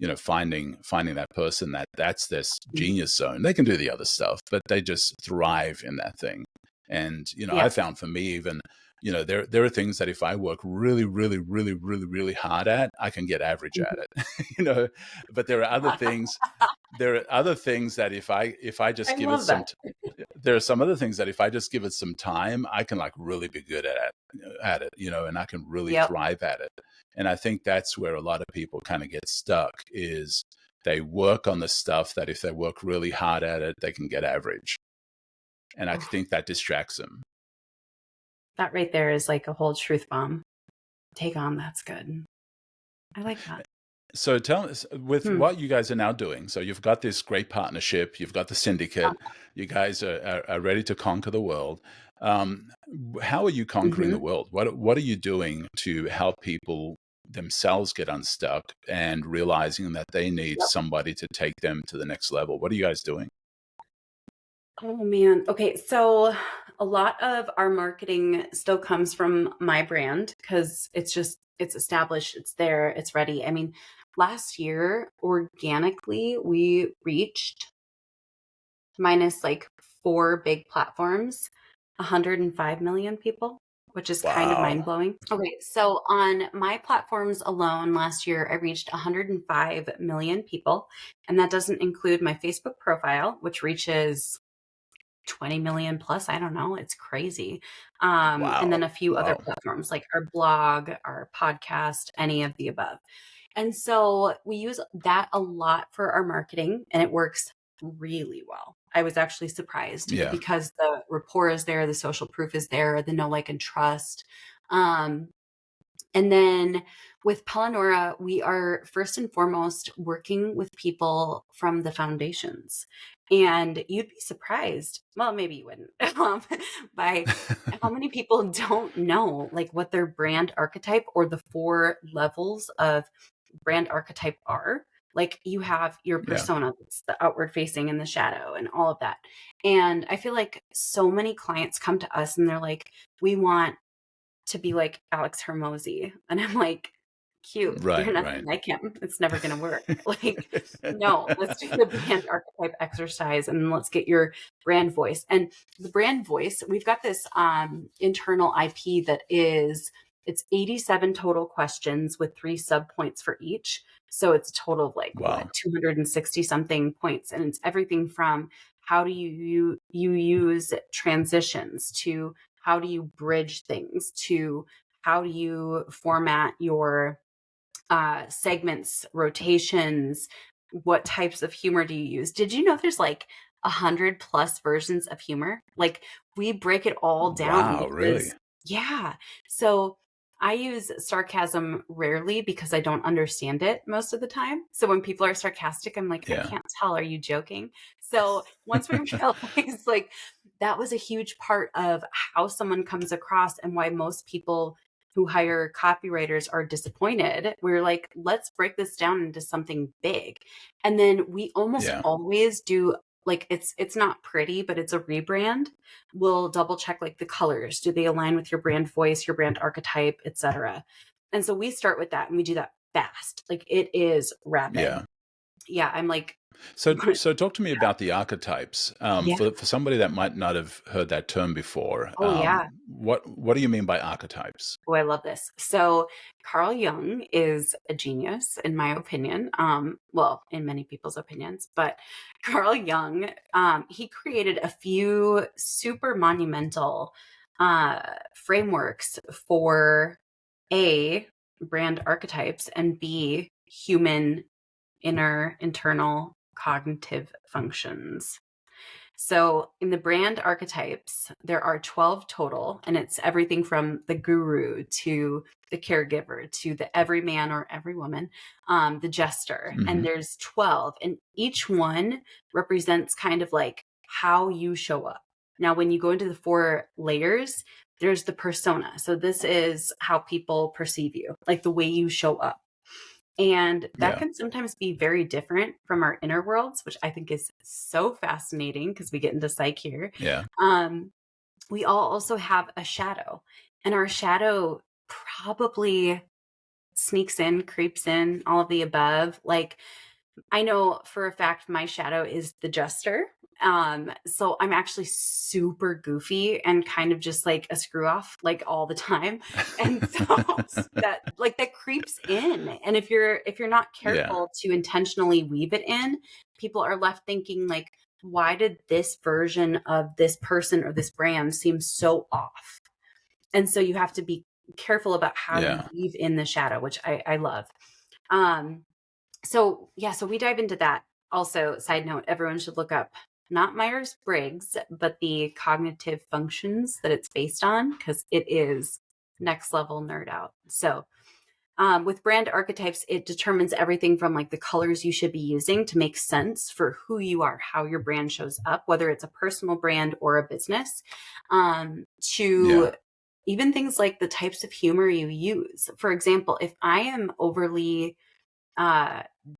Speaker 3: you know, finding that person that's this
Speaker 1: Mm.
Speaker 3: genius zone. They can do the other stuff, but they just thrive in that thing. And you know, I
Speaker 1: Yep.
Speaker 3: found for me even, you know, there are things that if I work really hard at, I can get average at
Speaker 1: Mhm.
Speaker 3: it. You know, but there are other things that if I
Speaker 1: I
Speaker 3: just give it
Speaker 1: love
Speaker 3: some
Speaker 1: that.
Speaker 3: there are some other things that if I just give it some time, I can like really be good at it, you know, and I can really
Speaker 1: Yep.
Speaker 3: thrive at it. And I think that's where a lot of people kind of get stuck is they work on the stuff that if they work really hard at it, they can get average. And I
Speaker 1: Oh,
Speaker 3: think that distracts them.
Speaker 1: that right there is like a whole truth bomb. Take on. That's good. I like that.
Speaker 3: So tell us with
Speaker 1: Hmm.
Speaker 3: what you guys are now doing. So you've got this great partnership, you've got the syndicate, you guys are ready to conquer the world. Um, how are you conquering the
Speaker 1: Mm-hmm.
Speaker 3: world? What are you doing to help people themselves get unstuck and realizing that they need
Speaker 1: Yep.
Speaker 3: somebody to take them to the next level? What are you guys doing?
Speaker 1: Oh man. Okay. So a lot of our marketing still comes from my brand because it's established, it's there, it's ready. I mean, last year, organically, we reached, minus like four big platforms, 105 million people, which is kind of mind
Speaker 3: Wow.
Speaker 1: blowing. Okay. So on my platforms alone last year, I reached 105 million people. And that doesn't include my Facebook profile, which reaches 20 million plus. I don't know. It's crazy. And then
Speaker 3: Wow.
Speaker 1: a few other
Speaker 3: Wow.
Speaker 1: platforms like our blog, our podcast, any of the above. And so we use that a lot for our marketing and it works really well. I was actually surprised
Speaker 3: Yeah.
Speaker 1: because the rapport is there, the social proof is there, the know, like, and trust. Um, And then with Pelanora, we are first and foremost working with people from the foundations. And you'd be surprised, well, maybe you wouldn't, by how many people don't know like what their brand archetype or the 4 levels of brand archetype are. Like you have your
Speaker 3: Yeah.
Speaker 1: persona, it's the outward facing and the shadow and all of that. And I feel like so many clients come to us and they're like, we want to be like Alex Hermosi. And I'm like, cute. You're
Speaker 3: Right,
Speaker 1: nothing
Speaker 3: right.
Speaker 1: like him. It's never going to work. Like, no, let's do the brand archetype exercise and let's get your brand voice. And the brand voice, we've got this internal IP that is, it's 87 total questions with 3 sub points for each. So it's a total of like
Speaker 3: Wow.
Speaker 1: 260 something points. And it's everything from how do you use transitions to how do you bridge things to how do you format your segments, rotations, what types of humor do you use? Did you know there's like 100+ versions of humor? Like we break it all down
Speaker 3: Wow, really?
Speaker 1: because, yeah. So I use sarcasm rarely because I don't understand it most of the time. So when people are sarcastic, I'm like, I
Speaker 3: Yeah.
Speaker 1: can't tell. Are you joking? So once we realized like that was a huge part of how someone comes across and why most people who hire copywriters are disappointed. We're like, let's break this down into something big. And then we almost
Speaker 3: Yeah.
Speaker 1: always do like it's not pretty, but it's a rebrand. We'll double check like the colors. Do they align with your brand voice, your brand archetype, etc. And so we start with that and we do that fast. Like it is rapid.
Speaker 3: Yeah.
Speaker 1: Yeah, I'm like,
Speaker 3: So talk to me about the archetypes.
Speaker 1: yeah.
Speaker 3: For somebody that might not have heard that term before,
Speaker 1: Oh yeah.
Speaker 3: what do you mean by archetypes?
Speaker 1: Oh, I love this. So Carl Jung is a genius, in my opinion. Well, in many people's opinions, but Carl Jung, he created a few super monumental frameworks for A, brand archetypes, and B, human inner internal cognitive functions. So in the brand archetypes, there are 12 total, and it's everything from the guru to the caregiver to the everyman or every woman, the jester. And
Speaker 3: Hmm.
Speaker 1: there's 12, and each one represents kind of like how you show up. Now, when you go into the 4 layers, there's the persona. So this is how people perceive you, like the way you show up. And that
Speaker 3: Yeah.
Speaker 1: can sometimes be very different from our inner worlds, which I think is so fascinating because we get into psych here.
Speaker 3: Yeah.
Speaker 1: Um, we all also have a shadow, and our shadow probably sneaks in, creeps in, all of the above. Like I know for a fact my shadow is the jester. So I'm actually super goofy and kind of just like a screw off like all the time. And so that creeps in. And if you're not
Speaker 3: Yeah.
Speaker 1: careful to intentionally weave it in, people are left thinking like, why did this version of this person or this brand seem so off? And so you have to be careful about how you
Speaker 3: Yeah.
Speaker 1: weave in the shadow, which I love. Um, so yeah, so we dive into that. Also, side note, everyone should look up not Myers-Briggs, but the cognitive functions that it's based on, because it is next level nerd out. So with brand archetypes, it determines everything from like the colors you should be using to make sense for who you are, how your brand shows up, whether it's a personal brand or a business, to
Speaker 3: Yeah.
Speaker 1: even things like the types of humor you use. For example, if I am overly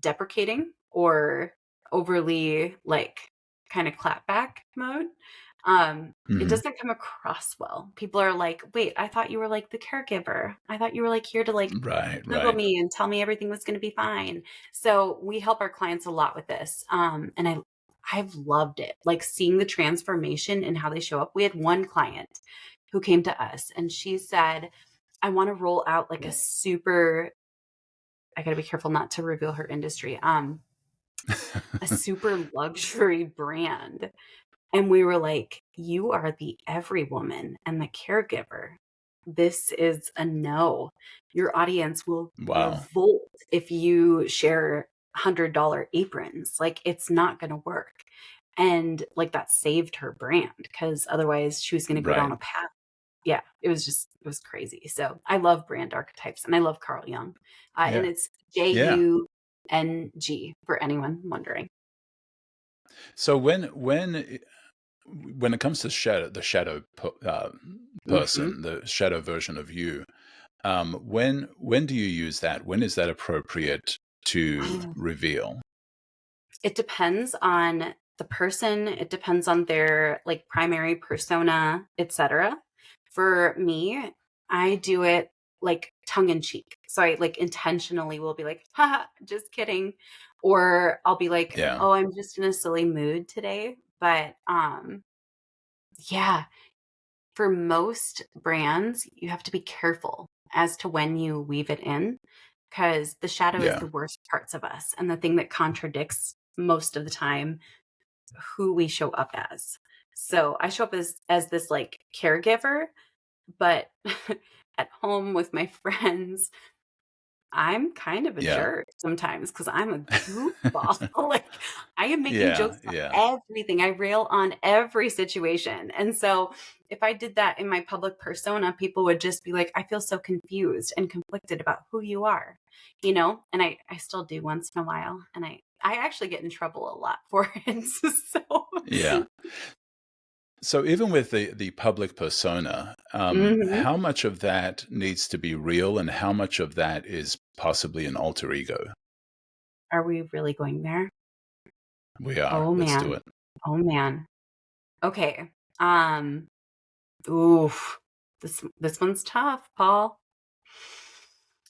Speaker 1: deprecating or overly like kind of clapback mode, it
Speaker 3: Hmm.
Speaker 1: doesn't come across well. People are like, wait, I thought you were like the caregiver. I thought you were like here to like
Speaker 3: Right.
Speaker 1: snuggle
Speaker 3: Right.
Speaker 1: me and tell me everything was going to be fine. So we help our clients a lot with this. And I've loved it. Like seeing the transformation in how they show up. We had one client who came to us and she said, I want to roll out like a super, I got to be careful not to reveal her industry. A super luxury brand. And we were like, you are the every woman and the caregiver. This is a no. Your audience will
Speaker 3: Wow.
Speaker 1: revolt if you share $100 aprons. Like it's not going to work. And like that saved her brand because otherwise she was going to go down
Speaker 3: Right.
Speaker 1: a path. Yeah, it was crazy. So I love brand archetypes and I love Carl Jung. And
Speaker 3: Yeah.
Speaker 1: it's
Speaker 3: Yeah.
Speaker 1: Jung for anyone wondering.
Speaker 3: So when it comes to the shadow
Speaker 1: Hmm.
Speaker 3: person, the shadow version of you, when do you use that? When is that appropriate to reveal?
Speaker 1: It depends on the person, it depends on their like primary persona, etc. For me, I do it like tongue in cheek. So I like intentionally will be like, haha, just kidding. Or I'll be like,
Speaker 3: Yeah.
Speaker 1: oh, I'm just in a silly mood today. But yeah, for most brands, you have to be careful as to when you weave it in because the shadow is
Speaker 3: Yeah.
Speaker 1: the worst parts of us and the thing that contradicts most of the time who we show up as. So I show up as this like caregiver, but at home with my friends, I'm kind of a
Speaker 3: Yeah.
Speaker 1: jerk sometimes because I'm a goofball. Like I am making
Speaker 3: Yeah.
Speaker 1: jokes
Speaker 3: Yeah.
Speaker 1: about everything. I rail on every situation. And so if I did that in my public persona, people would just be like, I feel so confused and conflicted about who you are, And I still do once in a while. And I actually get in trouble a lot for it. So
Speaker 3: Yeah. So even with the public persona,
Speaker 1: mhm.
Speaker 3: how much of that needs to be real, and how much of that is possibly an alter ego?
Speaker 1: Are we really going there?
Speaker 3: We are.
Speaker 1: Oh
Speaker 3: Let's do
Speaker 1: man.
Speaker 3: it.
Speaker 1: Oh man. Okay. Um Oof. This one's tough, Paul.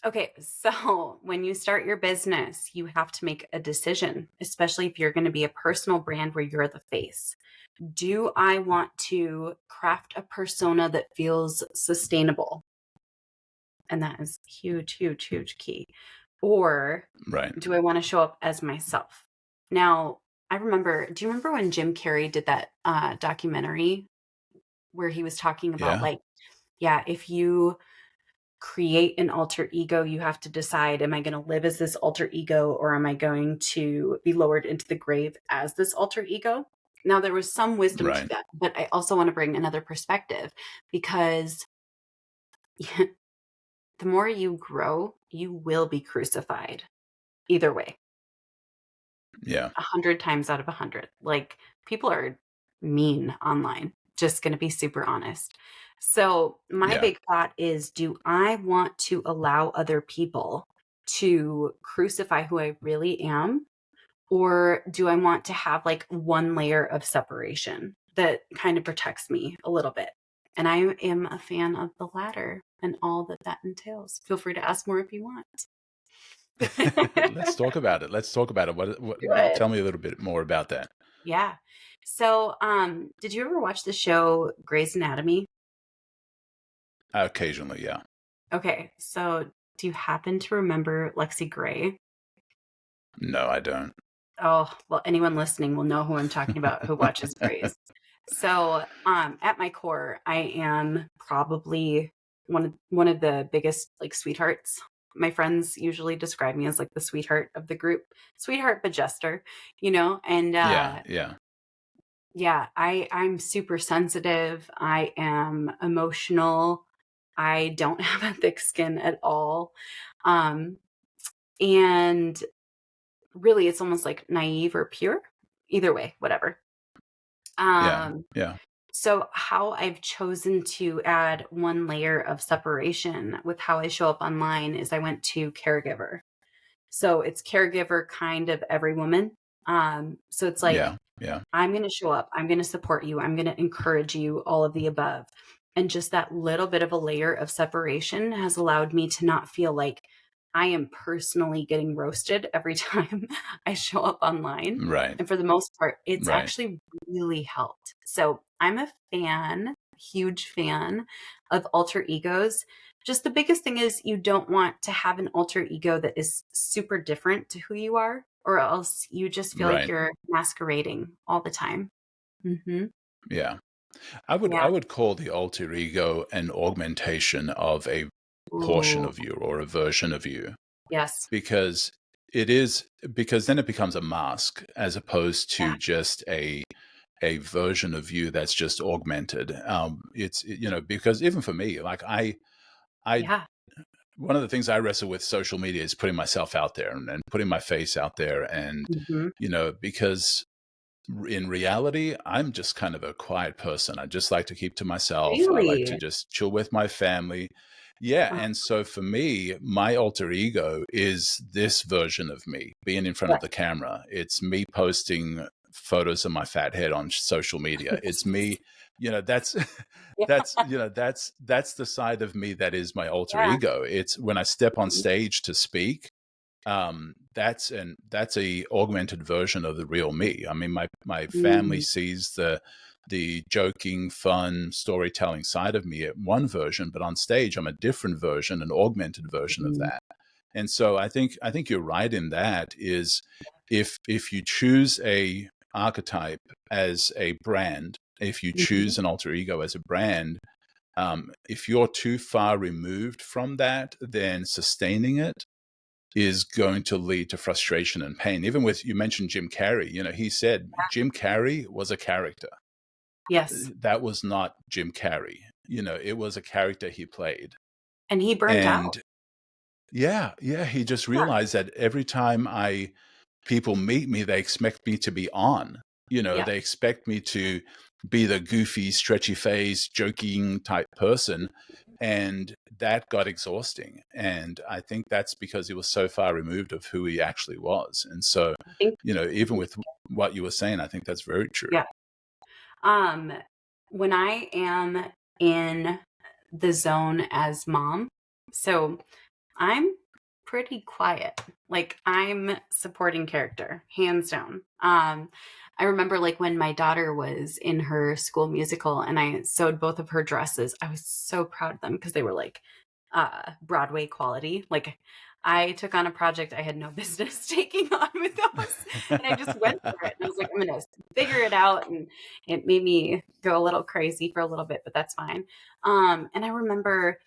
Speaker 1: Okay, so when you start your business, you have to make a decision, especially if you're going to be a personal brand where you're the face. Do I want to craft a persona that feels sustainable? And that is huge, huge, huge key. Or
Speaker 3: Right.
Speaker 1: do I want to show up as myself? Now, do you remember when Jim Carrey did that documentary where he was talking about
Speaker 3: Yeah.
Speaker 1: like, yeah, if you create an alter ego, you have to decide, am I going to live as this alter ego or am I going to be lowered into the grave as this alter ego? Now, there was some wisdom to
Speaker 3: Right.
Speaker 1: that, but I also want to bring another perspective because the more you grow, you will be crucified either way,
Speaker 3: Yeah.
Speaker 1: 100 times out of 100. Like people are mean online, just going to be super honest. So, my
Speaker 3: Yeah.
Speaker 1: big thought is do I want to allow other people to crucify who I really am? Or do I want to have like one layer of separation that kind of protects me a little bit? And I am a fan of the latter and all that that entails. Feel free to ask more if you want.
Speaker 3: Let's talk about it. Let's talk about it.
Speaker 1: Good.
Speaker 3: Tell me a little bit more about that.
Speaker 1: Yeah. So, did you ever watch the show Grey's Anatomy?
Speaker 3: Occasionally, yeah.
Speaker 1: Okay, so do you happen to remember Lexi Gray?
Speaker 3: No, I don't.
Speaker 1: Oh, well, anyone listening will know who I'm talking about who watches Grey's. So, at my core, I am probably one of the biggest like sweethearts. My friends usually describe me as like the sweetheart of the group, sweetheart but jester, And
Speaker 3: Yeah. Yeah.
Speaker 1: yeah, I'm super sensitive. I am emotional. I don't have a thick skin at all. Um, and really it's almost like naive or pure. Either way, whatever.
Speaker 3: Yeah.
Speaker 1: Um,
Speaker 3: Yeah.
Speaker 1: so how I've chosen to add one layer of separation with how I show up online is I went to caregiver. So it's caregiver kind of every woman. So it's like
Speaker 3: Yeah. Yeah.
Speaker 1: I'm going to show up. I'm going to support you. I'm going to encourage you, all of the above. And just that little bit of a layer of separation has allowed me to not feel like I am personally getting roasted every time I show up online.
Speaker 3: Right.
Speaker 1: And for the most part, it's
Speaker 3: Right.
Speaker 1: actually really helped. So I'm a fan, huge fan of alter egos. Just the biggest thing is you don't want to have an alter ego that is super different to who you are, or else you just feel like
Speaker 3: Right.
Speaker 1: you're masquerading all the time. Hmm.
Speaker 3: Yeah. I
Speaker 1: Yeah.
Speaker 3: would call the alter ego an augmentation of a portion
Speaker 1: Ooh,
Speaker 3: of you or a version of you,
Speaker 1: yes.
Speaker 3: because it is because then it becomes a mask as opposed
Speaker 1: Yeah.
Speaker 3: to just a version of you that's just augmented. Because even for me, like I
Speaker 1: Yeah.
Speaker 3: one of the things I wrestle with social media is putting myself out there and putting my face out there. And,
Speaker 1: Hmm.
Speaker 3: because in reality, I'm just kind of a quiet person. I just like to keep to myself. I like to
Speaker 1: Really?
Speaker 3: just chill with my family. Yeah.
Speaker 1: Uh,
Speaker 3: And so for me, my alter ego is this version of me being in front
Speaker 1: yeah.
Speaker 3: of the camera. It's me posting photos of my fat head on social media. It's me, that's
Speaker 1: Yeah.
Speaker 3: that's the side of me that is my alter
Speaker 1: Yeah.
Speaker 3: ego. It's when I step on stage to speak, that's a augmented version of the real me. I mean, my family
Speaker 1: Mm,
Speaker 3: sees the joking, fun, storytelling side of me at one version, but on stage I'm a different version, an augmented version of
Speaker 1: mm,
Speaker 3: that. And so I think you're right in that is if you choose a archetype as a brand, if you
Speaker 1: mhm.
Speaker 3: choose an alter ego as a brand, if you're too far removed from that, then sustaining it is going to lead to frustration and pain. Even with, you mentioned Jim Carrey, he said Jim Carrey was a character.
Speaker 1: Yes.
Speaker 3: That was not Jim Carrey. It was a character he played.
Speaker 1: And he burnt out.
Speaker 3: And yeah, yeah, he just
Speaker 1: Yeah.
Speaker 3: realized that every time people meet me, they expect me to be on.
Speaker 1: Yeah.
Speaker 3: They expect me to be the goofy, stretchy face, joking type person. And that got exhausting. And I think that's because he was so far removed of who he actually was. And so,
Speaker 1: I think,
Speaker 3: even with what you were saying, I think that's very true.
Speaker 1: yeah. Um, when I am in the zone as mom, so I'm pretty quiet. Like I'm supporting character, hands down. I remember like when my daughter was in her school musical and I sewed both of her dresses. I was so proud of them because they were like Broadway quality. Like I took on a project I had no business taking on with those. And I just went for it. And I was like, I'm gonna figure it out. And it made me go a little crazy for a little bit, but that's fine. And I remember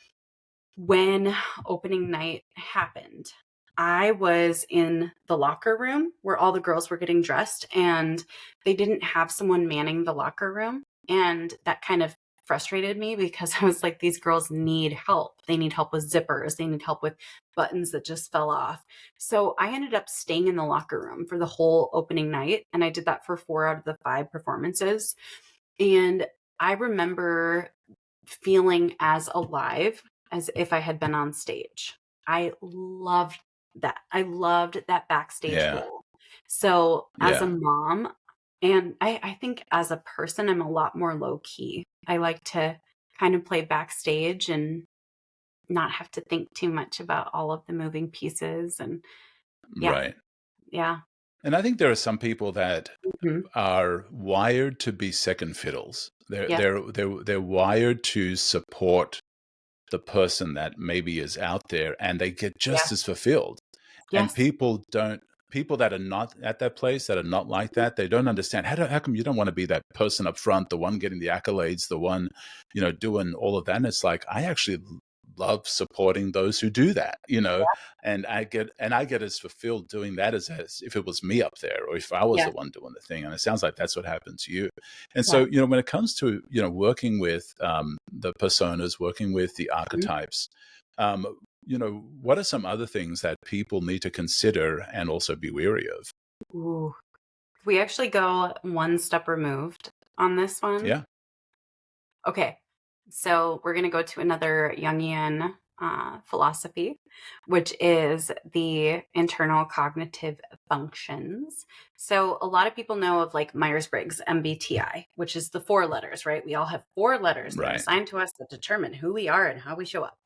Speaker 1: when opening night happened, I was in the locker room where all the girls were getting dressed, and they didn't have someone manning the locker room. And that kind of frustrated me because I was like, these girls need help. They need help with zippers, they need help with buttons that just fell off. So I ended up staying in the locker room for the whole opening night. And I did that for 4 out of the 5 performances. And I remember feeling as alive as if I had been on stage. I loved that. I loved that backstage
Speaker 3: Yeah.
Speaker 1: role. So as a
Speaker 3: Yeah.
Speaker 1: mom, and I think as a person, I'm a lot more low key. I like to kind of play backstage and not have to think too much about all of the moving pieces. And yeah,
Speaker 3: Right.
Speaker 1: yeah.
Speaker 3: And I think there are some people that
Speaker 1: Hmm.
Speaker 3: are wired to be second fiddles. They're
Speaker 1: Yes,
Speaker 3: they're they're they're wired to support the person that maybe is out there, and they get
Speaker 1: yeah,
Speaker 3: just as fulfilled. And
Speaker 1: yes,
Speaker 3: people that are not at that place, that are not like that, they don't understand how come you don't want to be that person up front, the one getting the accolades, the one doing all of that. And it's like, I actually love supporting those who do that, and I get as fulfilled doing that as if it was me up there, or if I was
Speaker 1: yeah,
Speaker 3: the one doing the thing. And it sounds like that's what happened to you. And
Speaker 1: yeah.
Speaker 3: so, when it comes to working with the personas, working with the
Speaker 1: Mhm.
Speaker 3: archetypes, um, what are some other things that people need to consider and also be wary of?
Speaker 1: Ooh. We actually go one step removed on this one.
Speaker 3: Yeah.
Speaker 1: Okay. So we're going to go to another Jungian philosophy, which is the internal cognitive functions. So a lot of people know of like Myers-Briggs, MBTI, which is the 4 letters, right? We all have 4 letters that are
Speaker 3: Right.
Speaker 1: assigned to us that determine who we are and how we show up.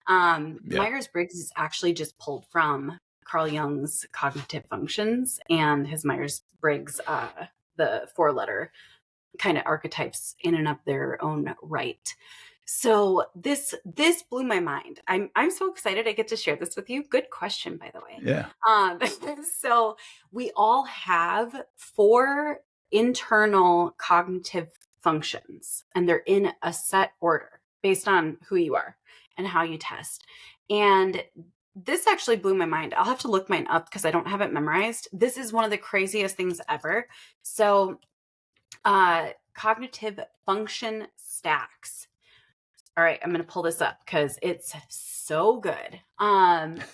Speaker 3: Yeah.
Speaker 1: Myers-Briggs is actually just pulled from Carl Jung's cognitive functions and his Myers-Briggs, the 4 letter kind of archetypes in and of their own right. So this blew my mind. I'm so excited I get to share this with you. Good question, by the way.
Speaker 3: Yeah.
Speaker 1: Um, so we all have 4 internal cognitive functions, and they're in a set order based on who you are and how you test. And this actually blew my mind. I'll have to look mine up because I don't have it memorized. This is one of the craziest things ever. So Cognitive function stacks. All right, I'm going to pull this up because it's so good.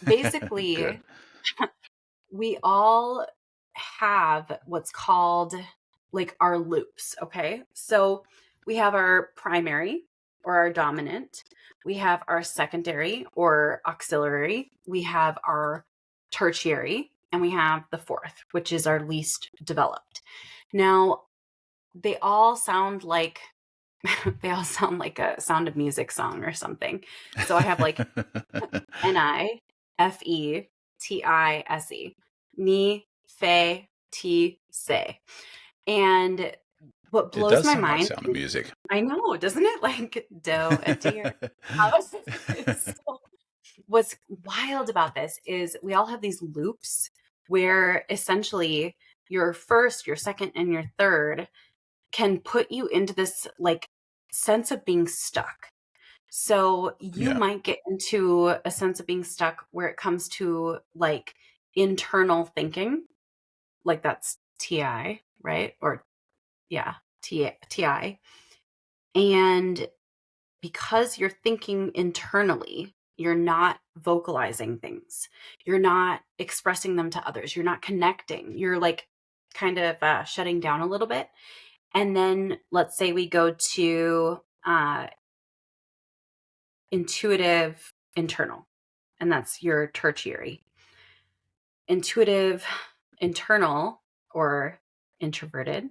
Speaker 1: Basically,
Speaker 3: Good.
Speaker 1: we all have what's called like our loops. Okay. So we have our primary or our dominant, we have our secondary or auxiliary, we have our tertiary, and we have the fourth, which is our least developed. Now, they all sound like they all sound like a Sound of Music song or something. So I have like Nifetise, ni, fe, ti, se. And what
Speaker 3: It
Speaker 1: blows
Speaker 3: does
Speaker 1: my
Speaker 3: sound like
Speaker 1: mind,
Speaker 3: Sound of Music.
Speaker 1: I know, doesn't it? Like doe, a deer. So what's wild about this is we all have these loops where essentially your first, your second, and your third can put you into this like sense of being stuck. So you
Speaker 3: Yeah.
Speaker 1: might get into a sense of being stuck where it comes to like internal thinking, like that's TI, right? Or yeah, TI. And because you're thinking internally, you're not vocalizing things. You're not expressing them to others. You're not connecting. You're like kind of shutting down a little bit. And then let's say we go to intuitive internal, and that's your tertiary. Intuitive internal or introverted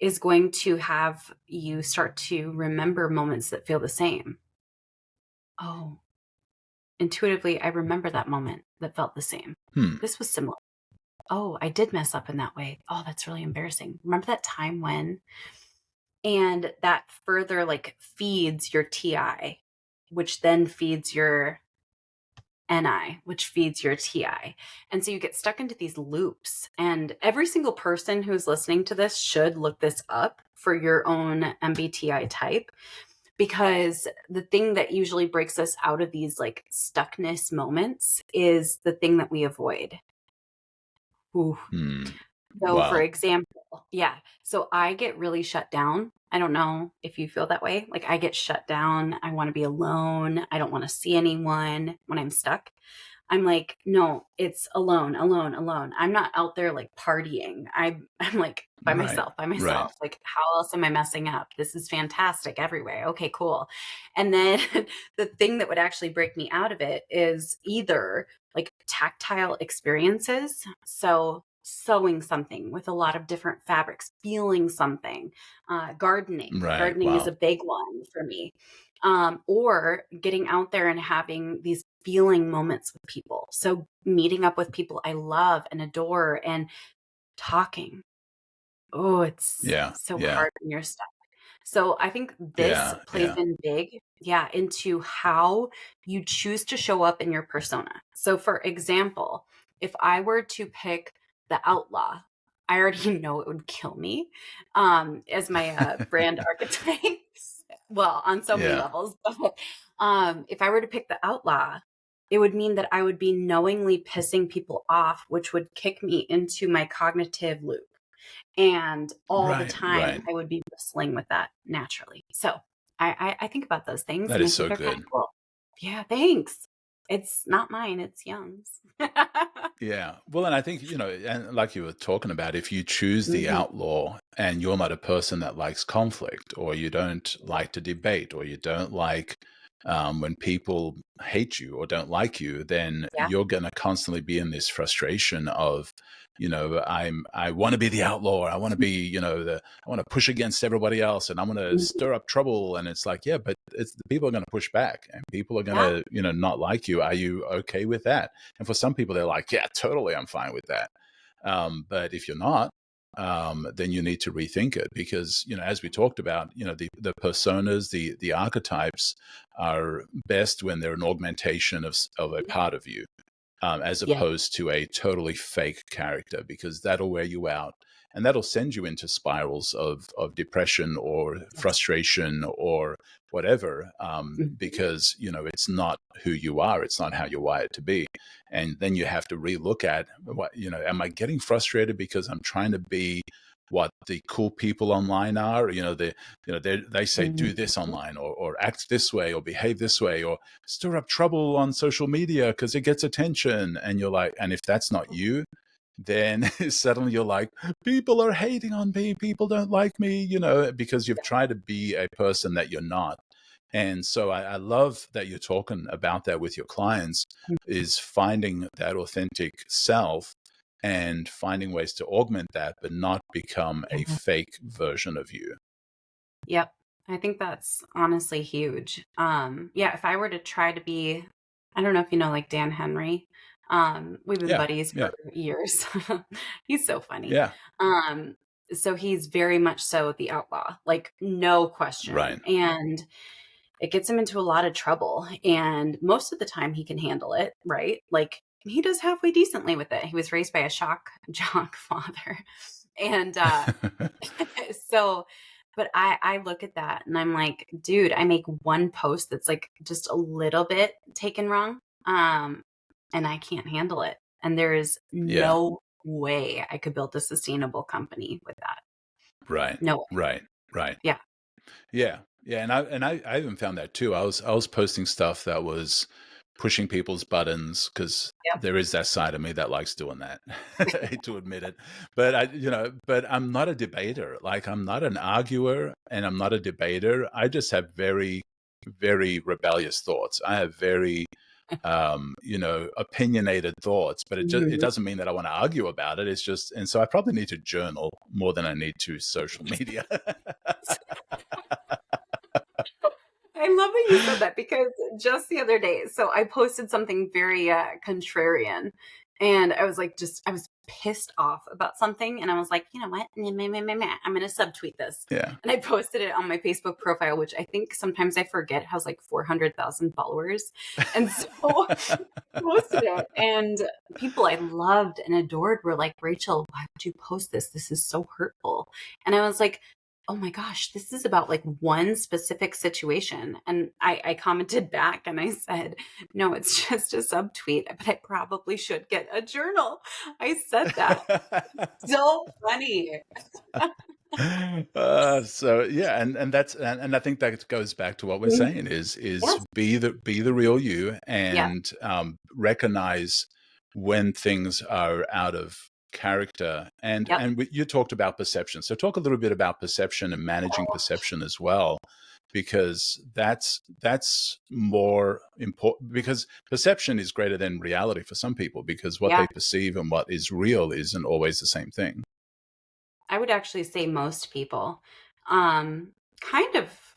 Speaker 1: is going to have you start to remember moments that feel the same. Oh, intuitively, I remember that moment that felt the same.
Speaker 3: Hmm.
Speaker 1: This was similar. Oh, I did mess up in that way. Oh, that's really embarrassing. Remember that time when? And that further like feeds your TI, which then feeds your NI, which feeds your TI. And so you get stuck into these loops. And every single person who's listening to this should look this up for your own MBTI type, because the thing that usually breaks us out of these like stuckness moments is the thing that we avoid. Ooh.
Speaker 3: Hmm.
Speaker 1: So for
Speaker 3: Wow.
Speaker 1: example, yeah. So I get really shut down. I don't know if you feel that way. Like I get shut down. I want to be alone. I don't want to see anyone when I'm stuck. I'm like, no, it's alone, alone, alone. I'm not out there like partying. I'm like
Speaker 3: Right.
Speaker 1: by
Speaker 3: Right.
Speaker 1: myself. Like, how else am I messing up? This is fantastic everywhere. Okay, cool. And then the thing that would actually break me out of it is either like tactile experiences. So sewing something with a lot of different fabrics, feeling something, gardening.
Speaker 3: Right.
Speaker 1: Gardening is a
Speaker 3: Wow.
Speaker 1: big one for me. Or getting out there and having these feeling moments with people. So meeting up with people I love and adore and talking. Oh, it's
Speaker 3: Yeah.
Speaker 1: so
Speaker 3: Yeah.
Speaker 1: hard when you're stuck. So I think this
Speaker 3: Yeah.
Speaker 1: plays
Speaker 3: Yeah.
Speaker 1: in big, yeah, into how you choose to show up in your persona. So for example, if I were to pick the outlaw, I already know it would kill me as my brand archetypes. Well, on so many
Speaker 3: Yeah.
Speaker 1: levels. But if I were to pick the outlaw, it would mean that I would be knowingly pissing people off, which would kick me into my cognitive loop. And all the
Speaker 3: Right.
Speaker 1: time,
Speaker 3: Right.
Speaker 1: I would be whistling with that naturally. So I think about those things
Speaker 3: That
Speaker 1: and I
Speaker 3: is
Speaker 1: think
Speaker 3: so
Speaker 1: they're kind of
Speaker 3: good.
Speaker 1: cool. Yeah, thanks. It's not mine, it's Young's.
Speaker 3: Yeah. Well, and I think, and like you were talking about, if you choose the
Speaker 1: Mhm.
Speaker 3: outlaw and you're not a person that likes conflict, or you don't like to debate, or you don't like when people hate you or don't like you, then
Speaker 1: Yeah.
Speaker 3: you're going to constantly be in this frustration of, I want to be the outlaw. I want to be, I want to push against everybody else and I want to
Speaker 1: Mhm.
Speaker 3: stir up trouble. And it's like, yeah, but it's the people are going to push back and people are going
Speaker 1: Yeah.
Speaker 3: to, not like you. Are you okay with that? And for some people, they're like, yeah, totally, I'm fine with that. But if you're not, then you need to rethink it because, as we talked about, the personas, the archetypes are best when they're an augmentation of a part of you, as
Speaker 1: Yeah.
Speaker 3: opposed to a totally fake character, because that'll wear you out and that'll send you into spirals of depression or
Speaker 1: Yes.
Speaker 3: frustration or whatever,
Speaker 1: Mhm.
Speaker 3: because it's not who you are, it's not how you're wired to be. And then you have to relook at what, am I getting frustrated because I'm trying to be what the cool people online are. They say do
Speaker 1: Mhm.
Speaker 3: this online, or act this way, or behave this way, or stir up trouble on social media because it gets attention. And you're like, and if that's not you, then suddenly you're like, people are hating on me, people don't like me, because you've tried to be a person that you're not. And so I love that you're talking about that with your clients, is finding that authentic self and finding ways to augment that, but not become a
Speaker 1: Yeah.
Speaker 3: fake version of you.
Speaker 1: Yep. I think that's honestly huge. Yeah, if I were to try to be, I don't know if you know like Dan Henry. We've been
Speaker 3: Yeah,
Speaker 1: buddies
Speaker 3: yeah,
Speaker 1: for years. He's so funny.
Speaker 3: yeah,
Speaker 1: Um, so he's very much so the outlaw, like no
Speaker 3: right.
Speaker 1: question. And it gets him into a lot of trouble. And most of the time he can handle it, right? Like he does halfway decently with it. He was raised by a shock jock father. And so, but I look at that and I'm like, dude, I make one post that's like just a little bit taken wrong. And I can't handle it. And there is
Speaker 3: Yeah,
Speaker 1: no way I could build a sustainable company with that.
Speaker 3: right,
Speaker 1: No way.
Speaker 3: right, right.
Speaker 1: Yeah.
Speaker 3: Yeah, yeah, and I even found that too. I was posting stuff that was pushing people's buttons, because
Speaker 1: Yep.
Speaker 3: there is that side of me that likes doing that. I hate to admit it, but but I'm not a debater. Like, I'm not an arguer, and I'm not a debater. I just have very, very rebellious thoughts. I have very opinionated thoughts, but it
Speaker 1: Mhm.
Speaker 3: doesn't mean that I want to argue about it. It's just, and so I probably need to journal more than I need to social media.
Speaker 1: I love that you said that because just the other day, so I posted something very contrarian and I was like, I was pissed off about something. And I was like, you know what? Meh, meh, meh, meh, meh. I'm going to subtweet this.
Speaker 3: Yeah.
Speaker 1: And I posted it on my Facebook profile, which I think sometimes I forget has like 400,000 followers. And so I posted it and people I loved and adored were like, Rachel, why would you post this? This is so hurtful. And I was like, oh my gosh, this is about like one specific situation. And I commented back and I said, no, it's just a subtweet, but I probably should get a journal. I said that. So funny.
Speaker 3: So yeah, and that's, and I think that goes back to what we're
Speaker 1: Mhm.
Speaker 3: saying, is
Speaker 1: Yes.
Speaker 3: be the real you,
Speaker 1: Yeah.
Speaker 3: and recognize when things are out of character. And
Speaker 1: Yep.
Speaker 3: you talked about perception, so talk a little bit about perception and managing perception as well, because that's more important, because perception is greater than reality for some people, because what
Speaker 1: Yeah.
Speaker 3: they perceive and what is real isn't always the same thing.
Speaker 1: I would actually say most people, kind of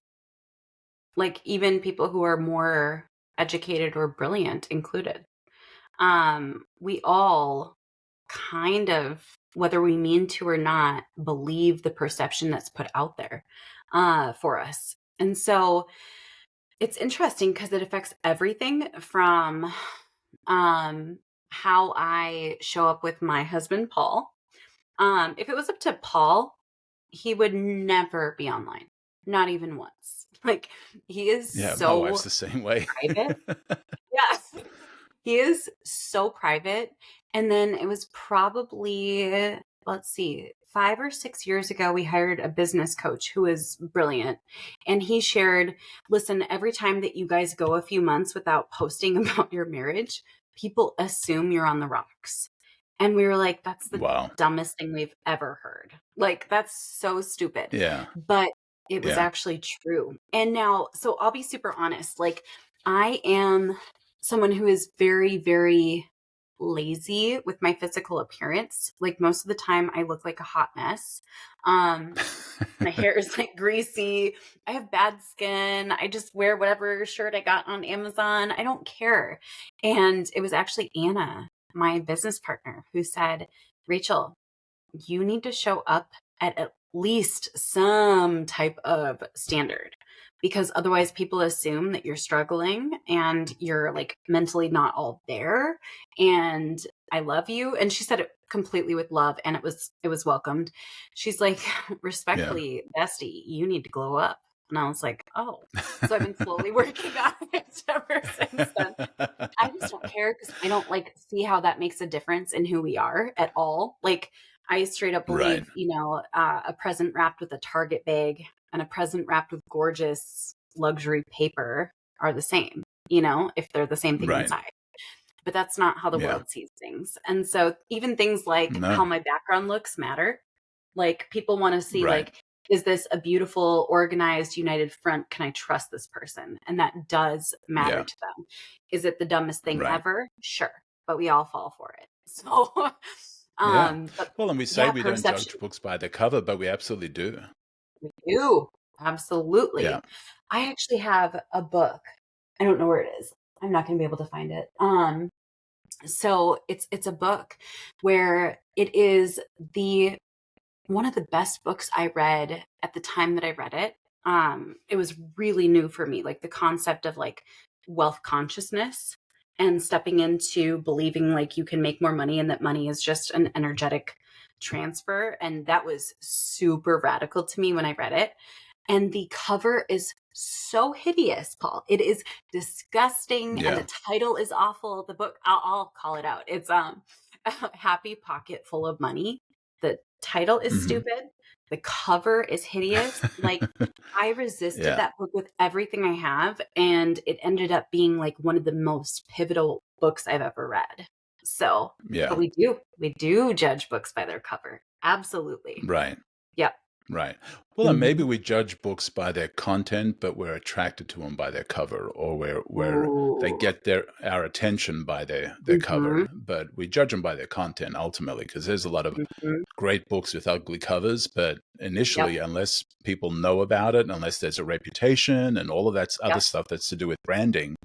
Speaker 1: like even people who are more educated or brilliant included. We all kind of, whether we mean to or not, believe the perception that's put out there for us. And so it's interesting because it affects everything from how I show up with my husband, Paul. If it was up to Paul, he would never be online, not even once. Like, he is
Speaker 3: Yeah, my wife's
Speaker 1: so
Speaker 3: the same way.
Speaker 1: private. Yes. He is so private. And then it was probably, let's see, 5 or 6 years ago, we hired a business coach who is brilliant. And he shared, listen, every time that you guys go a few months without posting about your marriage, people assume you're on the rocks. And we were like, that's the
Speaker 3: Wow.
Speaker 1: dumbest thing we've ever heard. Like, that's so stupid.
Speaker 3: Yeah.
Speaker 1: But it was
Speaker 3: Yeah.
Speaker 1: actually true. And now, so I'll be super honest. Like, I am someone who is very, very lazy with my physical appearance. Like most of the time I look like a hot mess. Um, my hair is like greasy. I have bad skin. I just wear whatever shirt I got on Amazon. I don't care. And it was actually Anna, my business partner, who said, Rachel, you need to show up at least some type of standard because otherwise people assume that you're struggling and you're like mentally not all there. And I love you. And she said it completely with love and it was welcomed. She's like,
Speaker 3: Yeah.
Speaker 1: respectfully, bestie, you need to glow up. And I was like, oh. So I've been slowly working on it ever since then. I just don't care because I don't like see how that makes a difference in who we are at all. Like I straight up
Speaker 3: Right.
Speaker 1: believe, a present wrapped with a Target bag and a present wrapped with gorgeous luxury paper are the same, if they're the same thing
Speaker 3: Right.
Speaker 1: inside. But that's not how the
Speaker 3: Yeah.
Speaker 1: world sees things. And so even things like how
Speaker 3: No.
Speaker 1: my background looks matter. Like people want to see
Speaker 3: Right.
Speaker 1: like, is this a beautiful, organized, united front? Can I trust this person? And that does matter
Speaker 3: Yeah.
Speaker 1: to them. Is it the dumbest thing
Speaker 3: Right.
Speaker 1: ever? Sure. But we all fall for it. So,
Speaker 3: Yeah.
Speaker 1: but
Speaker 3: Well, and we say
Speaker 1: yeah,
Speaker 3: we don't
Speaker 1: perception.
Speaker 3: judge books by their cover, but we absolutely do.
Speaker 1: We do.
Speaker 3: Yeah.
Speaker 1: Absolutely. I actually have a book. I don't know where it is. I'm not going to be able to find it. So it's a book where it is the one of the best books I read at the time that I read it. It was really new for me, like the concept of like wealth consciousness and stepping into believing like you can make more money and that money is just an energetic transfer. And that was super radical to me when I read it. And the cover is so hideous, Paul. It is disgusting, and
Speaker 3: Yeah.
Speaker 1: the title is awful. The book, I'll call it out. It's Happy Pocket Full of Money. The title is
Speaker 3: Hmm.
Speaker 1: stupid. The cover is hideous. Like I resisted
Speaker 3: Yeah.
Speaker 1: that book with everything I have, and it ended up being like one of the most pivotal books I've ever read. So, but
Speaker 3: Yeah.
Speaker 1: we do judge books by their cover. Absolutely.
Speaker 3: Right.
Speaker 1: Yep.
Speaker 3: Right. Well, and maybe
Speaker 1: Mhm.
Speaker 3: we judge books by their content, but we're attracted to them by their cover, or where they
Speaker 1: Ooh.
Speaker 3: get our attention by their
Speaker 1: Mhm.
Speaker 3: cover. But we judge them by their content ultimately, because there's a lot of
Speaker 1: Mhm.
Speaker 3: great books with ugly covers. But
Speaker 1: Yep.
Speaker 3: initially, unless people know about it, unless there's a reputation and all of that other
Speaker 1: Yep.
Speaker 3: stuff that's to do with branding,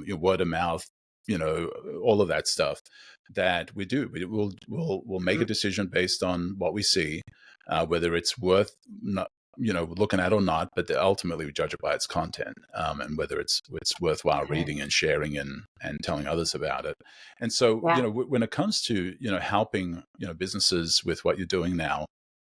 Speaker 3: your word of mouth, all of that stuff, that we do, we'll make a
Speaker 1: Mhm.
Speaker 3: decision based on what we see, whether it's worth not, looking at or not, but ultimately we judge it by its content, and whether it's worthwhile
Speaker 1: Okay.
Speaker 3: reading and sharing and telling others about it. And so,
Speaker 1: Yeah.
Speaker 3: when it comes to, helping, businesses with what you're doing now,